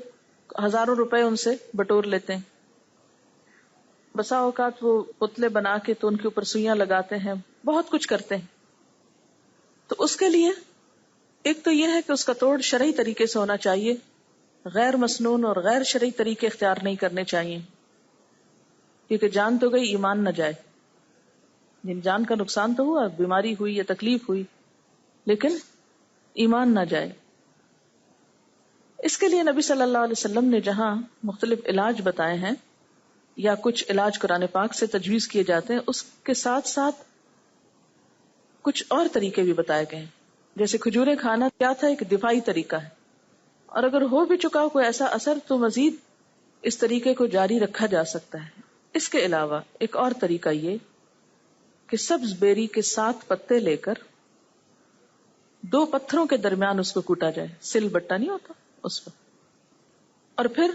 ہزاروں روپے ان سے بٹور لیتے ہیں. بسا اوقات وہ پتلے بنا کے تو ان کے اوپر سوئیاں لگاتے ہیں، بہت کچھ کرتے ہیں. تو اس کے لیے ایک تو یہ ہے کہ اس کا توڑ شرعی طریقے سے ہونا چاہیے، غیر مسنون اور غیر شرعی طریقے اختیار نہیں کرنے چاہیے، کیونکہ جان تو گئی، ایمان نہ جائے. یعنی جان کا نقصان تو ہوا، بیماری ہوئی یا تکلیف ہوئی، لیکن ایمان نہ جائے. اس کے لیے نبی صلی اللہ علیہ وسلم نے جہاں مختلف علاج بتائے ہیں یا کچھ علاج قرآن پاک سے تجویز کیے جاتے ہیں، اس کے ساتھ ساتھ کچھ اور طریقے بھی بتائے گئے ہیں. جیسے کھجوریں کھانا کیا تھا؟ ایک دفاعی طریقہ ہے، اور اگر ہو بھی چکا کوئی ایسا اثر تو مزید اس طریقے کو جاری رکھا جا سکتا ہے. اس کے علاوہ ایک اور طریقہ یہ کہ سبز بیری کے 7 پتے لے کر 2 پتھروں کے درمیان اس کو کوٹا جائے، سل بٹا نہیں ہوتا اس پر، اور پھر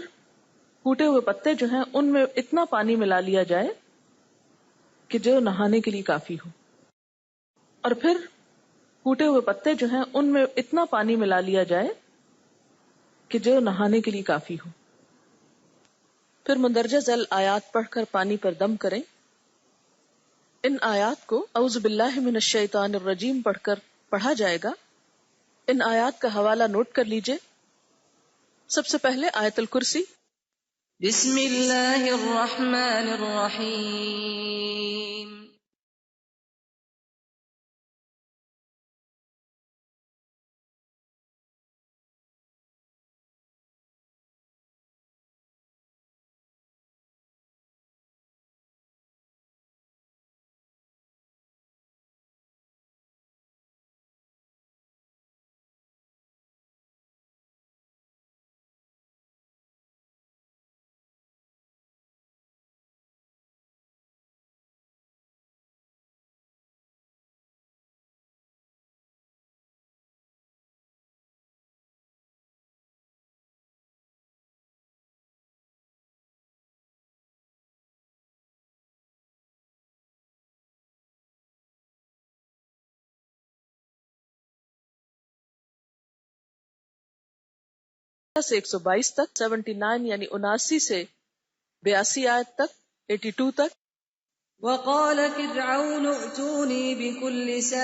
کوٹے ہوئے پتے جو ہیں ان میں اتنا پانی ملا لیا جائے کہ جو نہانے کے لیے کافی ہو، اور پھر کوٹے ہوئے پتے جو ہیں ان میں اتنا پانی ملا لیا جائے کہ جو نہانے کے لیے کافی ہو. پھر مندرجہ ذیل آیات پڑھ کر پانی پر دم کریں. ان آیات کو اعوذ باللہ من الشیطان الرجیم پڑھ کر پڑھا جائے گا. ان آیات کا حوالہ نوٹ کر لیجئے. سب سے پہلے آیت الکرسی. بسم اللہ الرحمن الرحیم. سے 122 تک، 79 یعنی 79 سے 82 آیت تک، 82 تک. وقال فرعون ائتونی بكل ساحر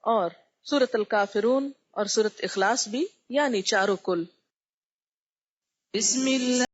اور سورۃ الکافرون اور سورۃ اخلاص بھی، یعنی چاروں کل. بسم اللہ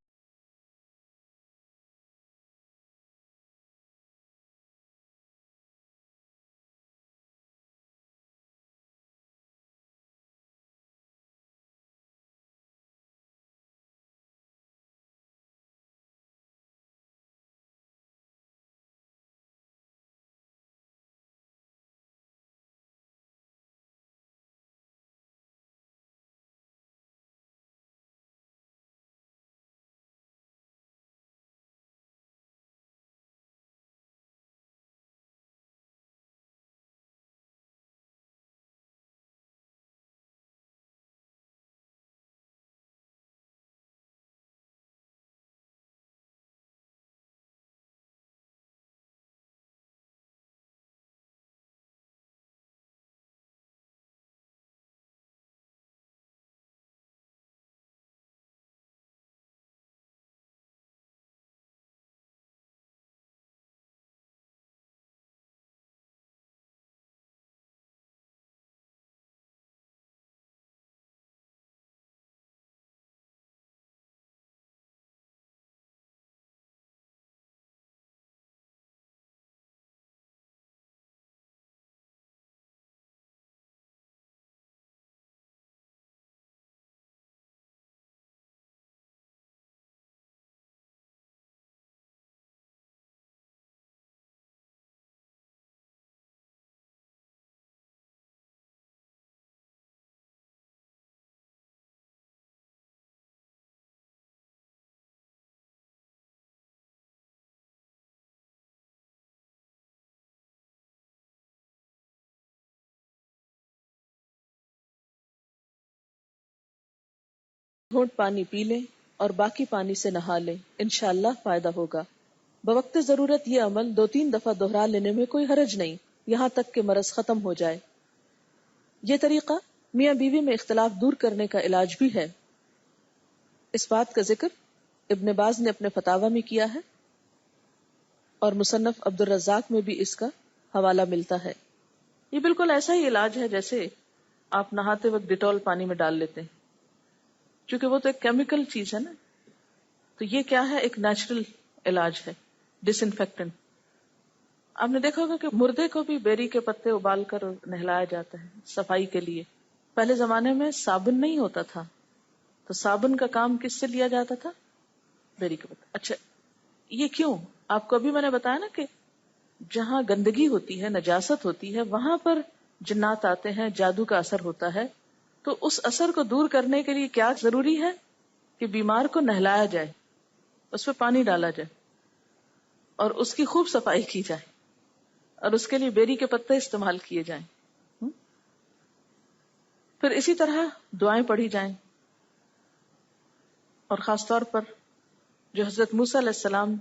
گھونٹ پانی پی لیں اور باقی پانی سے نہا لیں، انشاءاللہ فائدہ ہوگا۔ بوقت ضرورت یہ عمل 2-3 دفعہ دہرا لینے میں کوئی حرج نہیں، یہاں تک کہ مرض ختم ہو جائے۔ یہ طریقہ میاں بیوی میں اختلاف دور کرنے کا علاج بھی ہے۔ اس بات کا ذکر ابن باز نے اپنے فتاوی میں کیا ہے اور مصنف عبد الرزاق میں بھی اس کا حوالہ ملتا ہے۔ یہ بالکل ایسا ہی علاج ہے جیسے آپ نہاتے وقت ڈیٹول پانی میں ڈال لیتے ہیں، چونکہ وہ تو ایک کیمیکل چیز ہے نا، تو یہ کیا ہے، ایک نیچرل علاج ہے، ڈس انفیکٹنٹ۔ آپ نے دیکھا ہوگا کہ مردے کو بھی بیری کے پتے ابال کر نہلایا جاتا ہے صفائی کے لیے۔ پہلے زمانے میں صابن نہیں ہوتا تھا، تو صابن کا کام کس سے لیا جاتا تھا؟ بیری کے پتے۔ اچھا، یہ کیوں؟ آپ کو ابھی میں نے بتایا نا کہ جہاں گندگی ہوتی ہے، نجاست ہوتی ہے، وہاں پر جنات آتے ہیں، جادو کا اثر ہوتا ہے۔ تو اس اثر کو دور کرنے کے لیے کیا ضروری ہے کہ بیمار کو نہلایا جائے، اس پہ پانی ڈالا جائے اور اس کی خوب صفائی کی جائے، اور اس کے لیے بیری کے پتے استعمال کیے جائیں۔ پھر اسی طرح دعائیں پڑھی جائیں، اور خاص طور پر جو حضرت موسیٰ علیہ السلام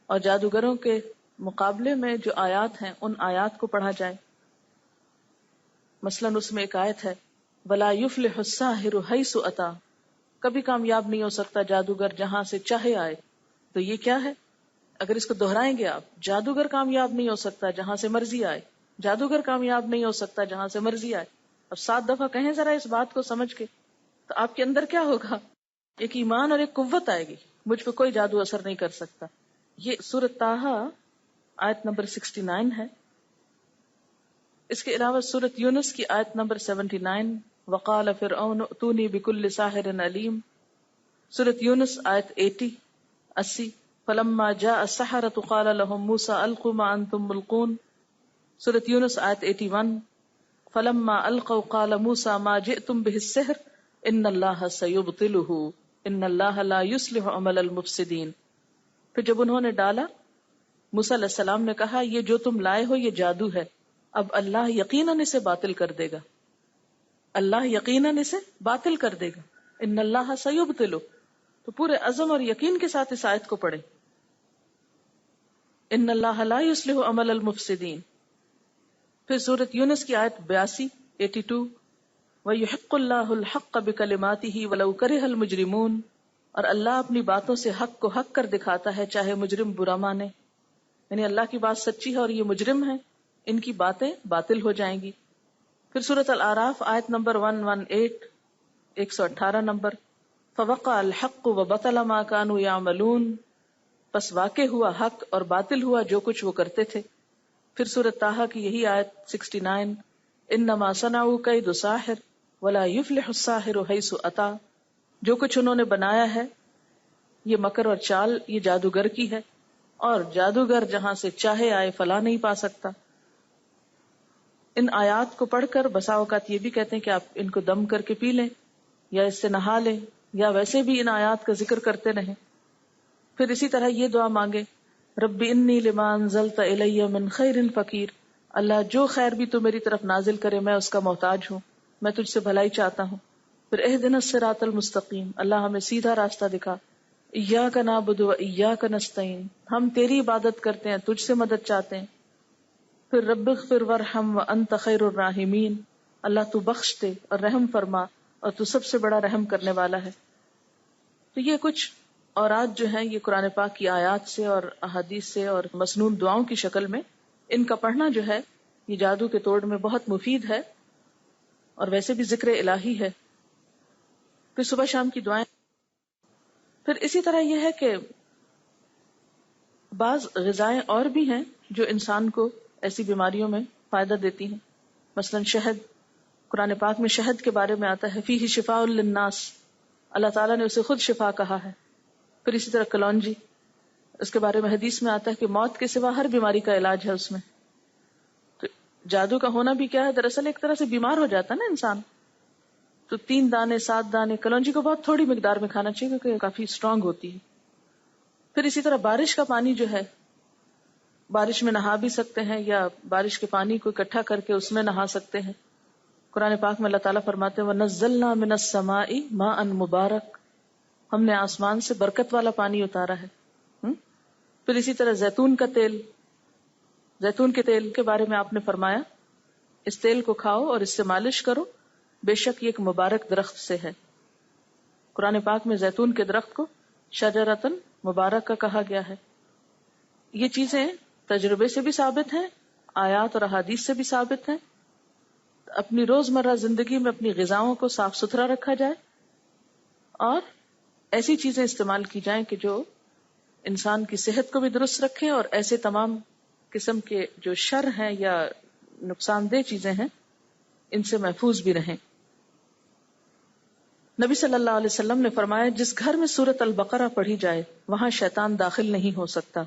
اور جادوگروں کے مقابلے میں جو آیات ہیں ان آیات کو پڑھا جائے۔ مثلاً اس میں ایک آیت ہے وَلَا يُفْلِحُ السَّاحِرُ حَيْثُ أَتَى، کبھی کامیاب نہیں ہو سکتا جادوگر جہاں سے چاہے آئے۔ تو یہ کیا ہے؟ اگر اس کو دہرائیں گے آپ، جادوگر کامیاب نہیں ہو سکتا جہاں سے مرضی آئے، جادوگر کامیاب نہیں ہو سکتا جہاں سے مرضی آئے۔ اب 7 دفعہ کہیں ذرا اس بات کو سمجھ کے، تو آپ کے اندر کیا ہوگا؟ ایک ایمان اور ایک قوت آئے گی، مجھ پہ کوئی جادو اثر نہیں کر سکتا۔ یہ سورۃ طٰہٰ آیت نمبر 69 ہے۔ اس کے علاوہ سورۃ یونس کی آیت نمبر 79 وقال فرعون ائتونی بکل ساحر علیم، سورۃ یونس آیت 80 فلما جاء السحرة قال لهم موسى القوا ما انتم ملقون، سورۃ یونس آیت 81 فلما القوا قال موسى ما جئتم به السحر ان الله سيبطله ان الله لا يصلح عمل المفسدين۔ پھر جب انہوں نے ڈالا، موسیٰ علیہ السلام نے کہا یہ جو تم لائے ہو یہ جادو ہے، اب اللہ یقیناً اسے باطل کر دے گا، اللہ یقیناً اسے باطل کر دے گا، ان اللہ سیبطلہ۔ تو پورے عزم اور یقین کے ساتھ اس آیت کو پڑھیں، ان اللہ لا یصلح عمل المفسدین۔ پھر سورۃ یونس کی آیت 82 وَيُحِقُّ اللَّهُ الْحَقَّ بِكَلِمَاتِهِ وَلَوْ كَرِهَ الْمُجْرِمُونَ، اور اللہ اپنی باتوں سے حق کو حق کر دکھاتا ہے چاہے مجرم برا مانے، یعنی اللہ کی بات سچی ہے اور یہ مجرم ہیں، ان کی باتیں باطل ہو جائیں گی۔ پھر سورۃ الاعراف آیت نمبر 118 118 نمبر فَوَقَعَ الْحَقُّ وَبَطَلَ مَا كَانُوا يَعْمَلُونَ، پس واقع ہوا حق اور باطل ہوا جو کچھ وہ کرتے تھے۔ پھر سورۃ طٰہٰ کی یہی آیت 69 انما صنعوا کید ساحر ولا یفلح الساحر حیث اتی، جو کچھ انہوں نے بنایا ہے یہ مکر اور چال یہ جادوگر کی ہے، اور جادوگر جہاں سے چاہے آئے فلاح نہیں پا سکتا۔ ان آیات کو پڑھ کر بسا اوقات یہ بھی کہتے ہیں کہ آپ ان کو دم کر کے پی لیں یا اس سے نہا لیں، یا ویسے بھی ان آیات کا ذکر کرتے رہیں۔ پھر اسی طرح یہ دعا مانگے رب انی لما انزلت الی من خیر فقیر، اللہ جو خیر بھی تو میری طرف نازل کرے میں اس کا محتاج ہوں، میں تجھ سے بھلائی چاہتا ہوں۔ پھر اہدنا الصراط المستقیم، اللہ ہمیں سیدھا راستہ دکھا۔ ایاک نعبد و ایاک نستعین، ہم تیری عبادت کرتے ہیں تجھ سے مدد چاہتے ہیں۔ پھر رب اغفر وارحم وانت خیر الراحمین، اللہ تو بخش دے اور رحم فرما اور تو سب سے بڑا رحم کرنے والا ہے۔ تو یہ کچھ اورات جو ہیں یہ قرآن پاک کی آیات سے اور احادیث سے اور مسنون دعاؤں کی شکل میں، ان کا پڑھنا جو ہے یہ جادو کے توڑ میں بہت مفید ہے، اور ویسے بھی ذکر الہی ہے۔ پھر صبح شام کی دعائیں۔ پھر اسی طرح یہ ہے کہ بعض غذائیں اور بھی ہیں جو انسان کو ایسی بیماریوں میں فائدہ دیتی ہیں، مثلا شہد، قرآن پاک میں شہد کے بارے میں آتا ہے فیہ شفاء للناس، اللہ تعالیٰ نے اسے خود شفا کہا ہے۔ پھر اسی طرح کلونجی، اس کے بارے میں حدیث میں آتا ہے کہ موت کے سوا ہر بیماری کا علاج ہے اس میں۔ تو جادو کا ہونا بھی کیا ہے، دراصل ایک طرح سے بیمار ہو جاتا ہے نا انسان، تو 3 دانے 7 دانے کلونجی کو بہت تھوڑی مقدار میں کھانا چاہیے کیونکہ کافی اسٹرانگ ہوتی ہے۔ پھر اسی طرح بارش کا پانی جو ہے، بارش میں نہا بھی سکتے ہیں یا بارش کے پانی کو اکٹھا کر کے اس میں نہا سکتے ہیں۔ قرآن پاک میں اللہ تعالیٰ فرماتے ہیں وَنَزَّلْنَا مِنَ السَّمَاءِ مَاءً مُبَارَكً، ہم نے آسمان سے برکت والا پانی اتارا ہے. پھر اسی طرح زیتون کا تیل، زیتون کے تیل کے بارے میں آپ نے فرمایا اس تیل کو کھاؤ اور اس سے مالش کرو، بے شک یہ ایک مبارک درخت سے ہے. قرآن پاک میں زیتون کے درخت کو شجرۃ مبارک کا کہا گیا ہے. یہ چیزیں تجربے سے بھی ثابت ہیں، آیات اور احادیث سے بھی ثابت ہیں. اپنی روزمرہ زندگی میں اپنی غذاؤں کو صاف ستھرا رکھا جائے اور ایسی چیزیں استعمال کی جائیں کہ جو انسان کی صحت کو بھی درست رکھیں اور ایسے تمام قسم کے جو شر ہیں یا نقصان دہ چیزیں ہیں ان سے محفوظ بھی رہیں. نبی صلی اللہ علیہ وسلم نے فرمایا جس گھر میں سورۃ البقرہ پڑھی جائے وہاں شیطان داخل نہیں ہو سکتا.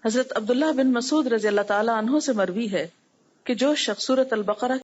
حضرت عبداللہ بن مسعود رضی اللہ تعالی عنہ سے مروی ہے کہ جو شخص سورۃ البقرہ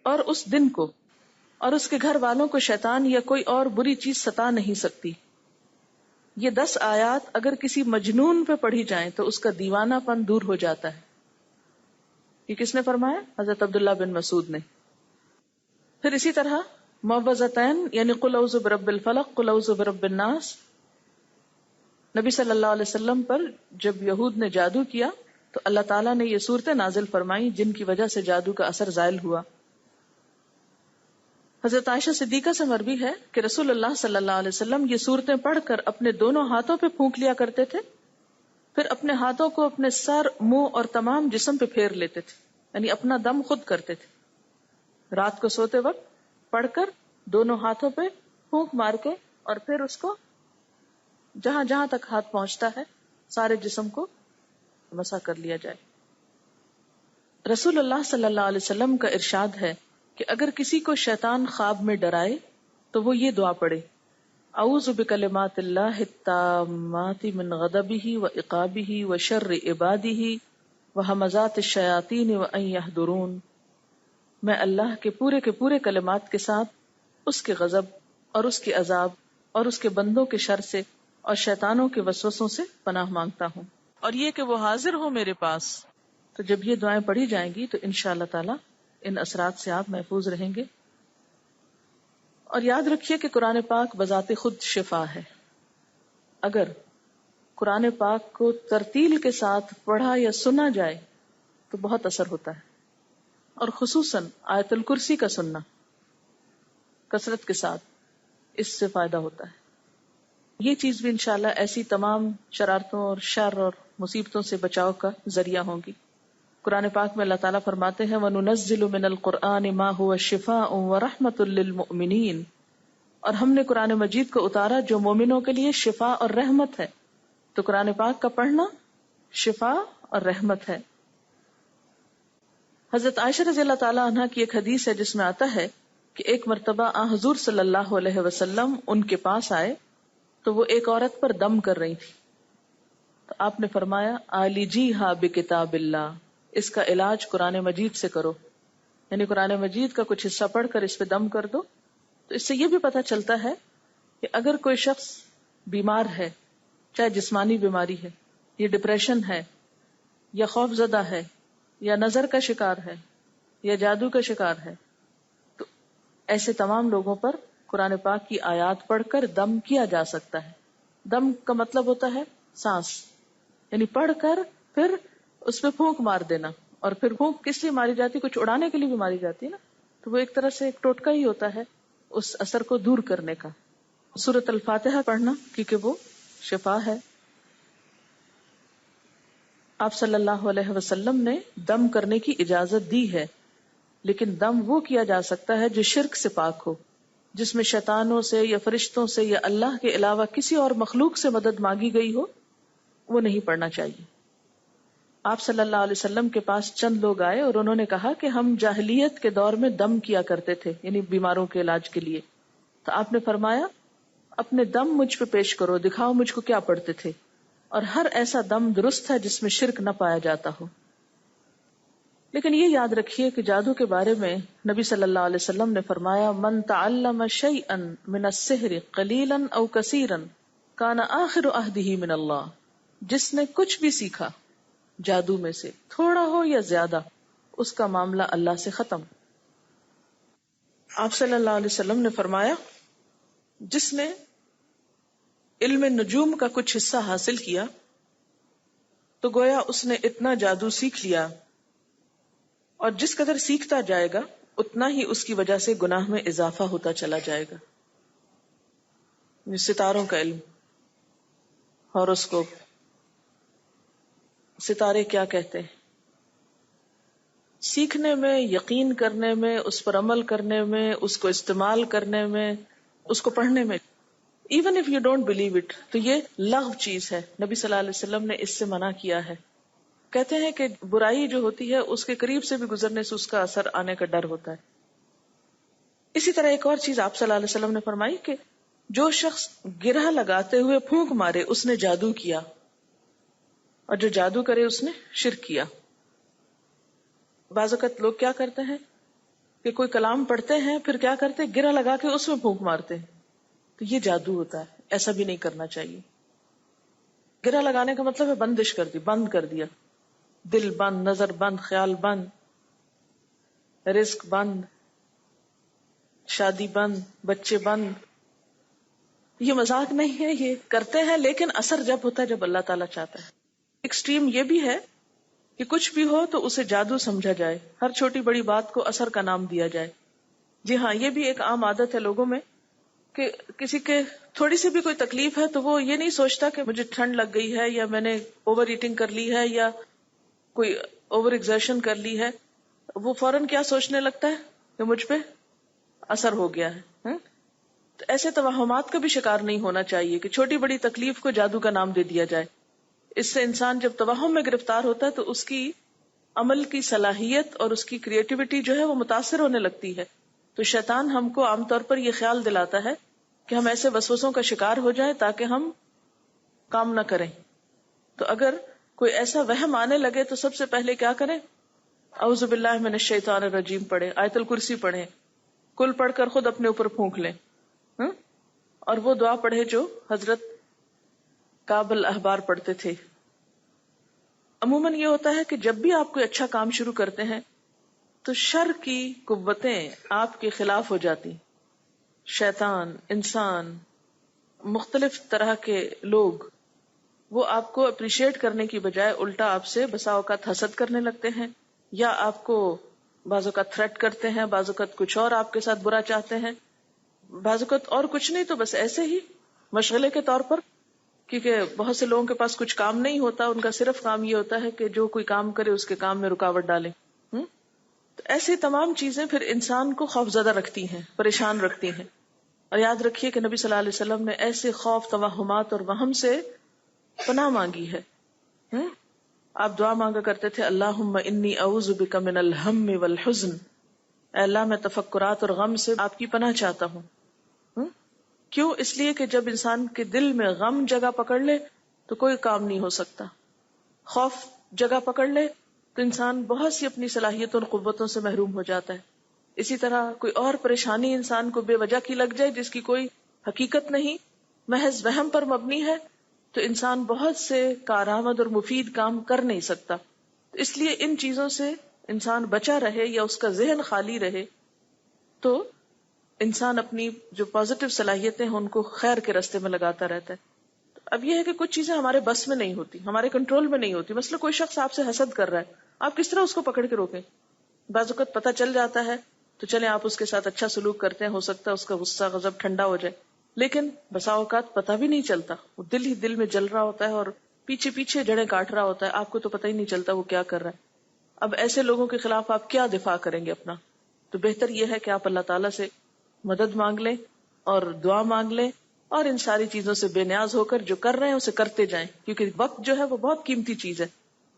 اور اس دن کو اور اس کے گھر والوں کو شیطان یا کوئی اور بری چیز ستا نہیں سکتی. یہ 10 آیات اگر کسی مجنون پہ پڑھی جائیں تو اس کا دیوانہ پن دور ہو جاتا ہے. یہ کس نے فرمایا؟ حضرت عبداللہ بن مسعود نے. پھر اسی طرح معوذتین یعنی قل اعوذ برب الفلق قل اعوذ برب الناس. نبی صلی اللہ علیہ وسلم پر جب یہود نے جادو کیا تو اللہ تعالیٰ نے یہ صورتیں نازل فرمائی جن کی وجہ سے جادو کا اثر زائل ہوا. حضرت عائشہ صدیقہ سے مروی ہے کہ رسول اللہ صلی اللہ علیہ وسلم یہ صورتیں پڑھ کر اپنے دونوں ہاتھوں پہ پھونک لیا کرتے تھے، پھر اپنے ہاتھوں کو اپنے سر، منہ اور تمام جسم پہ پھیر لیتے تھے، یعنی اپنا دم خود کرتے تھے. رات کو سوتے وقت پڑھ کر دونوں ہاتھوں پہ پھونک مار کے اور پھر اس کو جہاں جہاں تک ہاتھ پہنچتا ہے سارے جسم کو مسح کر لیا جائے. رسول اللہ صلی اللہ علیہ وسلم کا ارشاد ہے کہ اگر کسی کو شیطان خواب میں ڈرائے تو وہ یہ دعا پڑھے: اعوذ بکلمات اللہ التامات من غضبہ وعقابہ وشر عبادہ وہمزات الشیاطین وان یحضرون. میں اللہ کے پورے کلمات کے ساتھ اس کے غضب اور اس کے عذاب اور اس کے بندوں کے شر سے اور شیطانوں کے وسوسوں سے پناہ مانگتا ہوں، اور یہ کہ وہ حاضر ہو میرے پاس. تو جب یہ دعائیں پڑھی جائیں گی تو انشاءاللہ تعالی ان اثرات سے آپ محفوظ رہیں گے. اور یاد رکھیے کہ قرآن پاک بذات خود شفا ہے. اگر قرآن پاک کو ترتیل کے ساتھ پڑھا یا سنا جائے تو بہت اثر ہوتا ہے، اور خصوصاً آیت الکرسی کا سننا کثرت کے ساتھ، اس سے فائدہ ہوتا ہے. یہ چیز بھی انشاءاللہ ایسی تمام شرارتوں اور شر اور مصیبتوں سے بچاؤ کا ذریعہ ہوں گی. قرآن پاک میں اللہ تعالیٰ فرماتے ہیں وَنُنَزِّلُ مِنَ الْقُرْآنِ مَا هُوَ شِفَاءٌ وَرَحْمَةٌ لِّلْمُؤْمِنِينَ. اور ہم نے قرآن مجید کو اتارا جو مومنوں کے لیے شفا اور رحمت ہے. تو قرآن پاک کا پڑھنا شفا اور رحمت ہے. حضرت عائشہ رضی اللہ تعالیٰ عنہ کی ایک حدیث ہے جس میں آتا ہے کہ ایک مرتبہ حضور صلی اللہ علیہ وسلم ان کے پاس آئے تو وہ ایک عورت پر دم کر رہی تھی. تو آپ نے فرمایا عالجیہا بکتاب اللہ، اس کا علاج قرآن مجید سے کرو، یعنی قرآن مجید کا کچھ حصہ پڑھ کر اس پہ دم کر دو. تو اس سے یہ بھی پتہ چلتا ہے کہ اگر کوئی شخص بیمار ہے، چاہے جسمانی بیماری ہے، یا ڈپریشن ہے، یا خوف زدہ ہے، یا نظر کا شکار ہے، یا جادو کا شکار ہے، تو ایسے تمام لوگوں پر قرآن پاک کی آیات پڑھ کر دم کیا جا سکتا ہے. دم کا مطلب ہوتا ہے سانس، یعنی پڑھ کر پھر اس پہ پھونک مار دینا. اور پھر پھونک کس لیے ماری جاتی؟ کچھ اڑانے کے لیے بھی ماری جاتی ہے نا. تو وہ ایک طرح سے ایک ٹوٹکا ہی ہوتا ہے اس اثر کو دور کرنے کا. سورۃ الفاتحہ پڑھنا کیونکہ وہ شفا ہے. آپ صلی اللہ علیہ وسلم نے دم کرنے کی اجازت دی ہے، لیکن دم وہ کیا جا سکتا ہے جو شرک سے پاک ہو، جس میں شیطانوں سے یا فرشتوں سے یا اللہ کے علاوہ کسی اور مخلوق سے مدد مانگی گئی ہو، وہ نہیں پڑھنا چاہیے. آپ صلی اللہ علیہ وسلم کے پاس چند لوگ آئے اور انہوں نے کہا کہ ہم جاہلیت کے دور میں دم کیا کرتے تھے، یعنی بیماروں کے علاج کے لیے. تو آپ نے فرمایا اپنے دم مجھ پہ پیش کرو، دکھاؤ مجھ کو کیا پڑھتے تھے. اور ہر ایسا دم درست ہے جس میں شرک نہ پایا جاتا ہو. لیکن یہ یاد رکھیے کہ جادو کے بارے میں نبی صلی اللہ علیہ وسلم نے فرمایا من تعلم شیئا من السحر قلیلا او کثیرا کان آخر عہدہ من اللہ. جس نے کچھ بھی سیکھا جادو میں سے، تھوڑا ہو یا زیادہ، اس کا معاملہ اللہ سے ختم. آپ صلی اللہ علیہ وسلم نے فرمایا جس نے علم نجوم کا کچھ حصہ حاصل کیا تو گویا اس نے اتنا جادو سیکھ لیا، اور جس قدر سیکھتا جائے گا اتنا ہی اس کی وجہ سے گناہ میں اضافہ ہوتا چلا جائے گا. ستاروں کا علم، ہاروسکوپ، ستارے کیا کہتے ہیں، سیکھنے میں، یقین کرنے میں، اس پر عمل کرنے میں، اس کو استعمال کرنے میں، اس کو پڑھنے میں، even if you don't believe it, تو یہ لغو چیز ہے. نبی صلی اللہ علیہ وسلم نے اس سے منع کیا ہے. کہتے ہیں کہ برائی جو ہوتی ہے اس کے قریب سے بھی گزرنے سے اس کا اثر آنے کا ڈر ہوتا ہے. اسی طرح ایک اور چیز آپ صلی اللہ علیہ وسلم نے فرمائی کہ جو شخص گرہ لگاتے ہوئے پھونک مارے اس نے جادو کیا، اور جو جادو کرے اس نے شرک کیا. بعض اوقات لوگ کیا کرتے ہیں کہ کوئی کلام پڑھتے ہیں پھر کیا کرتے ہیں گرہ لگا کے اس میں پھونک مارتے ہیں، تو یہ جادو ہوتا ہے. ایسا بھی نہیں کرنا چاہیے. گرہ لگانے کا مطلب ہے بندش کر دی، بند کر دیا، دل بند، نظر بند، خیال بند، رزق بند، شادی بند، بچے بند. یہ مذاق نہیں ہے، یہ کرتے ہیں، لیکن اثر جب ہوتا ہے جب اللہ تعالیٰ چاہتا ہے. ایکسٹریم یہ بھی ہے کہ کچھ بھی ہو تو اسے جادو سمجھا جائے، ہر چھوٹی بڑی بات کو اثر کا نام دیا جائے. جی ہاں، یہ بھی ایک عام عادت ہے لوگوں میں کہ کسی کے تھوڑی سی بھی کوئی تکلیف ہے تو وہ یہ نہیں سوچتا کہ مجھے ٹھنڈ لگ گئی ہے یا میں نے اوور ایٹنگ کر لی ہے یا کوئی اوور ایگزرشن کر لی ہے، وہ فوراً کیا سوچنے لگتا ہے کہ مجھ پہ اثر ہو گیا ہے. تو ایسے توہمات کا بھی شکار نہیں ہونا چاہیے کہ چھوٹی بڑی تکلیف کو جادو کا نام دے دیا جائے. اس سے انسان جب توہم میں گرفتار ہوتا ہے تو اس کی عمل کی صلاحیت اور اس کی کریٹیوٹی جو ہے وہ متاثر ہونے لگتی ہے. تو شیطان ہم کو عام طور پر یہ خیال دلاتا ہے کہ ہم ایسے وسوسوں کا شکار ہو جائیں تاکہ ہم کام نہ کریں. تو اگر کوئی ایسا وہم آنے لگے تو سب سے پہلے کیا کریں؟ اعوذ باللہ من الشیطان الرجیم پڑھیں، آیت الکرسی پڑھیں، کل پڑھ کر خود اپنے اوپر پھونک لیں، اور وہ دعا پڑھے جو حضرت کعب الاحبار پڑھتے تھے. عموماً یہ ہوتا ہے کہ جب بھی آپ کوئی اچھا کام شروع کرتے ہیں تو شر کی قوتیں آپ کے خلاف ہو جاتی. شیطان، انسان، مختلف طرح کے لوگ وہ آپ کو اپریشیٹ کرنے کی بجائے الٹا آپ سے بسا اوقات حسد کرنے لگتے ہیں، یا آپ کو بعض اوقات تھریٹ کرتے ہیں، بعض اوقات کچھ اور آپ کے ساتھ برا چاہتے ہیں، بعض اوقات اور کچھ نہیں تو بس ایسے ہی مشغلے کے طور پر. کیونکہ بہت سے لوگوں کے پاس کچھ کام نہیں ہوتا، ان کا صرف کام یہ ہوتا ہے کہ جو کوئی کام کرے اس کے کام میں رکاوٹ ڈالیں. تو ایسی تمام چیزیں پھر انسان کو خوفزدہ رکھتی ہیں، پریشان رکھتی ہیں. اور یاد رکھیے کہ نبی صلی اللہ علیہ وسلم نے ایسے خوف، توہمات اور وہم سے پناہ مانگی ہے. آپ دعا مانگا کرتے تھے اللہم انی اعوذ بک من الہم والحزن، اے اللہ میں تفکرات اور غم سے آپ کی پناہ چاہتا ہوں. کیوں؟ اس لیے کہ جب انسان کے دل میں غم جگہ پکڑ لے تو کوئی کام نہیں ہو سکتا. خوف جگہ پکڑ لے تو انسان بہت سی اپنی صلاحیتوں اور قوتوں سے محروم ہو جاتا ہے. اسی طرح کوئی اور پریشانی انسان کو بے وجہ کی لگ جائے جس کی کوئی حقیقت نہیں، محض وہم پر مبنی ہے، تو انسان بہت سے کارآمد اور مفید کام کر نہیں سکتا. اس لیے ان چیزوں سے انسان بچا رہے یا اس کا ذہن خالی رہے تو انسان اپنی جو پازیٹیو صلاحیتیں ہیں ان کو خیر کے راستے میں لگاتا رہتا ہے. اب یہ ہے کہ کچھ چیزیں ہمارے بس میں نہیں ہوتی، ہمارے کنٹرول میں نہیں ہوتی. مثلا کوئی شخص آپ سے حسد کر رہا ہے، آپ کس طرح اس کو پکڑ کے روکیں؟ بعض اوقات پتہ چل جاتا ہے تو چلیں آپ اس کے ساتھ اچھا سلوک کرتے ہیں، ہو سکتا ہے اس کا غصہ غضب ٹھنڈا ہو جائے. لیکن بسا اوقات پتہ بھی نہیں چلتا، وہ دل ہی دل میں جل رہا ہوتا ہے اور پیچھے پیچھے جڑیں کاٹ رہا ہوتا ہے، آپ کو تو پتہ ہی نہیں چلتا وہ کیا کر رہا ہے. اب ایسے لوگوں کے خلاف آپ کیا دفاع کریں گے اپنا؟ تو بہتر یہ ہے کہ آپ اللہ تعالیٰ سے مدد مانگ لیں اور دعا مانگ لیں، اور ان ساری چیزوں سے بے نیاز ہو کر جو کر رہے ہیں اسے کرتے جائیں. کیونکہ وقت جو ہے وہ بہت قیمتی چیز ہے،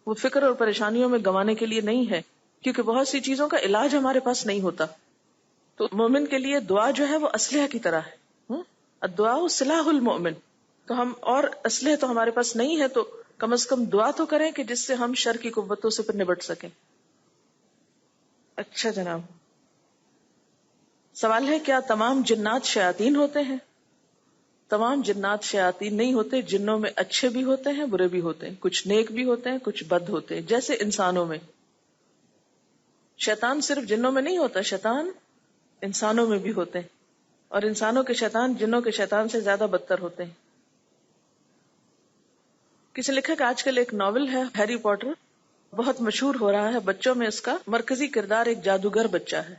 وہ فکر اور پریشانیوں میں گنوانے کے لیے نہیں ہے، کیونکہ بہت سی چیزوں کا علاج ہمارے پاس نہیں ہوتا. تو مومن کے لیے دعا جو ہے وہ اسلحہ کی طرح ہے. الدعاء سلاح المؤمن. تو ہم اور اسلحہ تو ہمارے پاس نہیں ہے تو کم از کم دعا تو کریں کہ جس سے ہم شر کی قوتوں سے پھر نبٹ سکیں. اچھا جناب، سوال ہے کیا تمام جنات شیاطین ہوتے ہیں؟ تمام جنات شیاطین نہیں ہوتے. جنوں میں اچھے بھی ہوتے ہیں، برے بھی ہوتے ہیں، کچھ نیک بھی ہوتے ہیں، کچھ بد ہوتے ہیں. جیسے انسانوں میں شیطان صرف جنوں میں نہیں ہوتا، شیطان انسانوں میں بھی ہوتے ہیں، اور انسانوں کے شیطان جنوں کے شیطان سے زیادہ بدتر ہوتے ہیں. کسی لکھا کہ آج کل ایک ناول ہے ہیری پوٹر، بہت مشہور ہو رہا ہے. بچوں میں اس کا مرکزی کردار ایک جادوگر بچہ ہے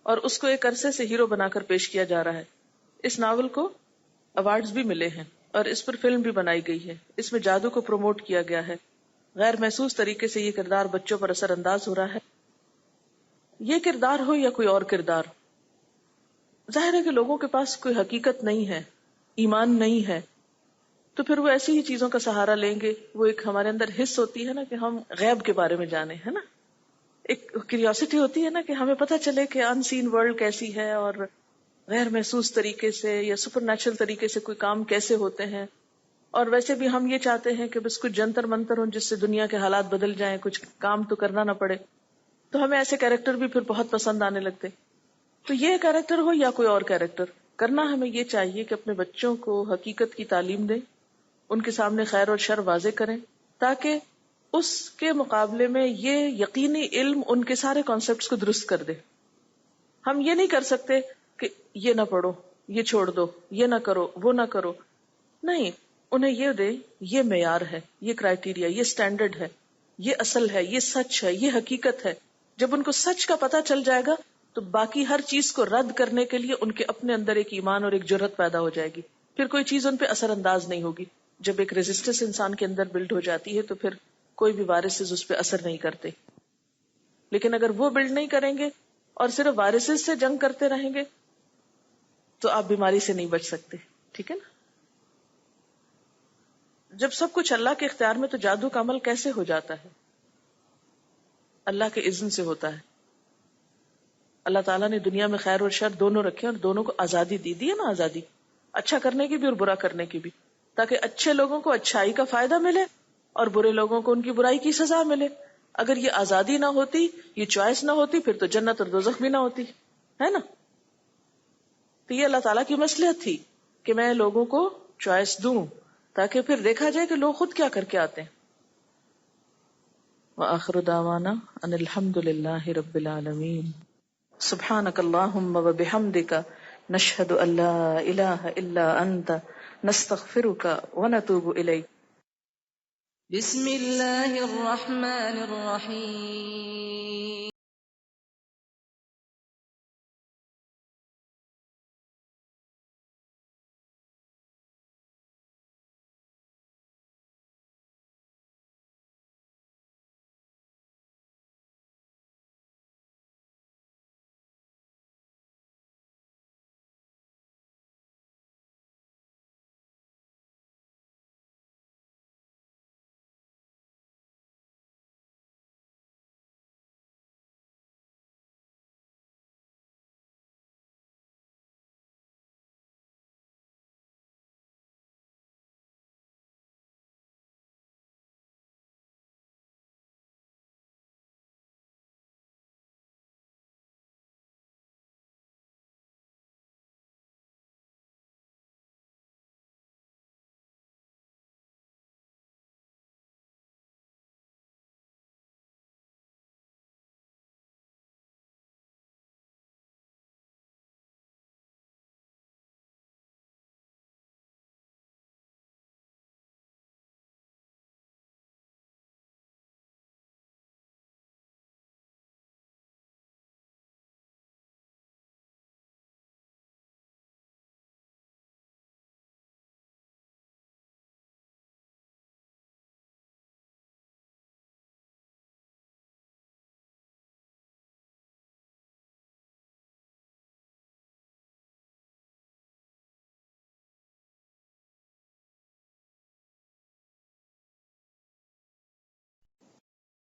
اور اس کو ایک عرصے سے ہیرو بنا کر پیش کیا جا رہا ہے. اس ناول کو ایوارڈز بھی ملے ہیں اور اس پر فلم بھی بنائی گئی ہے. اس میں جادو کو پروموٹ کیا گیا ہے. غیر محسوس طریقے سے یہ کردار بچوں پر اثر انداز ہو رہا ہے. یہ کردار ہو یا کوئی اور کردار، ظاہر ہے کہ لوگوں کے پاس کوئی حقیقت نہیں ہے، ایمان نہیں ہے، تو پھر وہ ایسی ہی چیزوں کا سہارا لیں گے. وہ ایک ہمارے اندر حص ہوتی ہے نا کہ ہم غیب کے بارے میں جانیں، ہے نا، ایک کیوریوسٹی ہوتی ہے نا کہ ہمیں پتہ چلے کہ ان سین ورلڈ کیسی ہے اور غیر محسوس طریقے سے یا سپر نیچرل طریقے سے کوئی کام کیسے ہوتے ہیں. اور ویسے بھی ہم یہ چاہتے ہیں کہ بس کچھ جنتر منتر ہوں جس سے دنیا کے حالات بدل جائیں، کچھ کام تو کرنا نہ پڑے. تو ہمیں ایسے کیریکٹر بھی پھر بہت پسند آنے لگتے. تو یہ کیریکٹر ہو یا کوئی اور کیریکٹر، کرنا ہمیں یہ چاہیے کہ اپنے بچوں کو حقیقت کی تعلیم دیں، ان کے سامنے خیر اور شر واضح کریں، تاکہ اس کے مقابلے میں یہ یقینی علم ان کے سارے کانسیپٹس کو درست کر دے. ہم یہ نہیں کر سکتے کہ یہ نہ پڑھو، یہ چھوڑ دو، یہ نہ کرو، وہ نہ کرو. نہیں، انہیں یہ دے، یہ معیار ہے، یہ کرائیٹیریا، یہ سٹینڈرڈ ہے، یہ اصل ہے، یہ سچ ہے، یہ حقیقت ہے. جب ان کو سچ کا پتہ چل جائے گا تو باقی ہر چیز کو رد کرنے کے لیے ان کے اپنے اندر ایک ایمان اور ایک جرأت پیدا ہو جائے گی. پھر کوئی چیز ان پہ اثر انداز نہیں ہوگی. جب ایک ریزسٹنس انسان کے اندر بلڈ ہو جاتی ہے تو پھر کوئی بھی وائرسز اس پہ اثر نہیں کرتے. لیکن اگر وہ بلڈ نہیں کریں گے اور صرف وائرسز سے جنگ کرتے رہیں گے تو آپ بیماری سے نہیں بچ سکتے. ٹھیک ہے نا؟ جب سب کچھ اللہ کے اختیار میں تو جادو کا عمل کیسے ہو جاتا ہے؟ اللہ کے اذن سے ہوتا ہے. اللہ تعالیٰ نے دنیا میں خیر اور شر دونوں رکھے اور دونوں کو آزادی دی ہے نا، آزادی اچھا کرنے کی بھی اور برا کرنے کی بھی، تاکہ اچھے لوگوں کو اچھائی کا فائدہ ملے اور برے لوگوں کو ان کی برائی کی سزا ملے. اگر یہ آزادی نہ ہوتی، یہ چوائس نہ ہوتی، پھر تو جنت اور دوزخ بھی نہ ہوتی، ہے نا؟ تو یہ اللہ تعالیٰ کی مصلحت تھی کہ میں لوگوں کو چوائس دوں تاکہ پھر دیکھا جائے کہ لوگ خود کیا کر کے آتے ہیں. وآخر دعوانا ان الحمد للہ رب العالمین. سبحانک اللہم وبحمدک نشہد ان لا الہ الا انت نستغفرک ونتوب الیک. بسم اللہ الرحمن الرحیم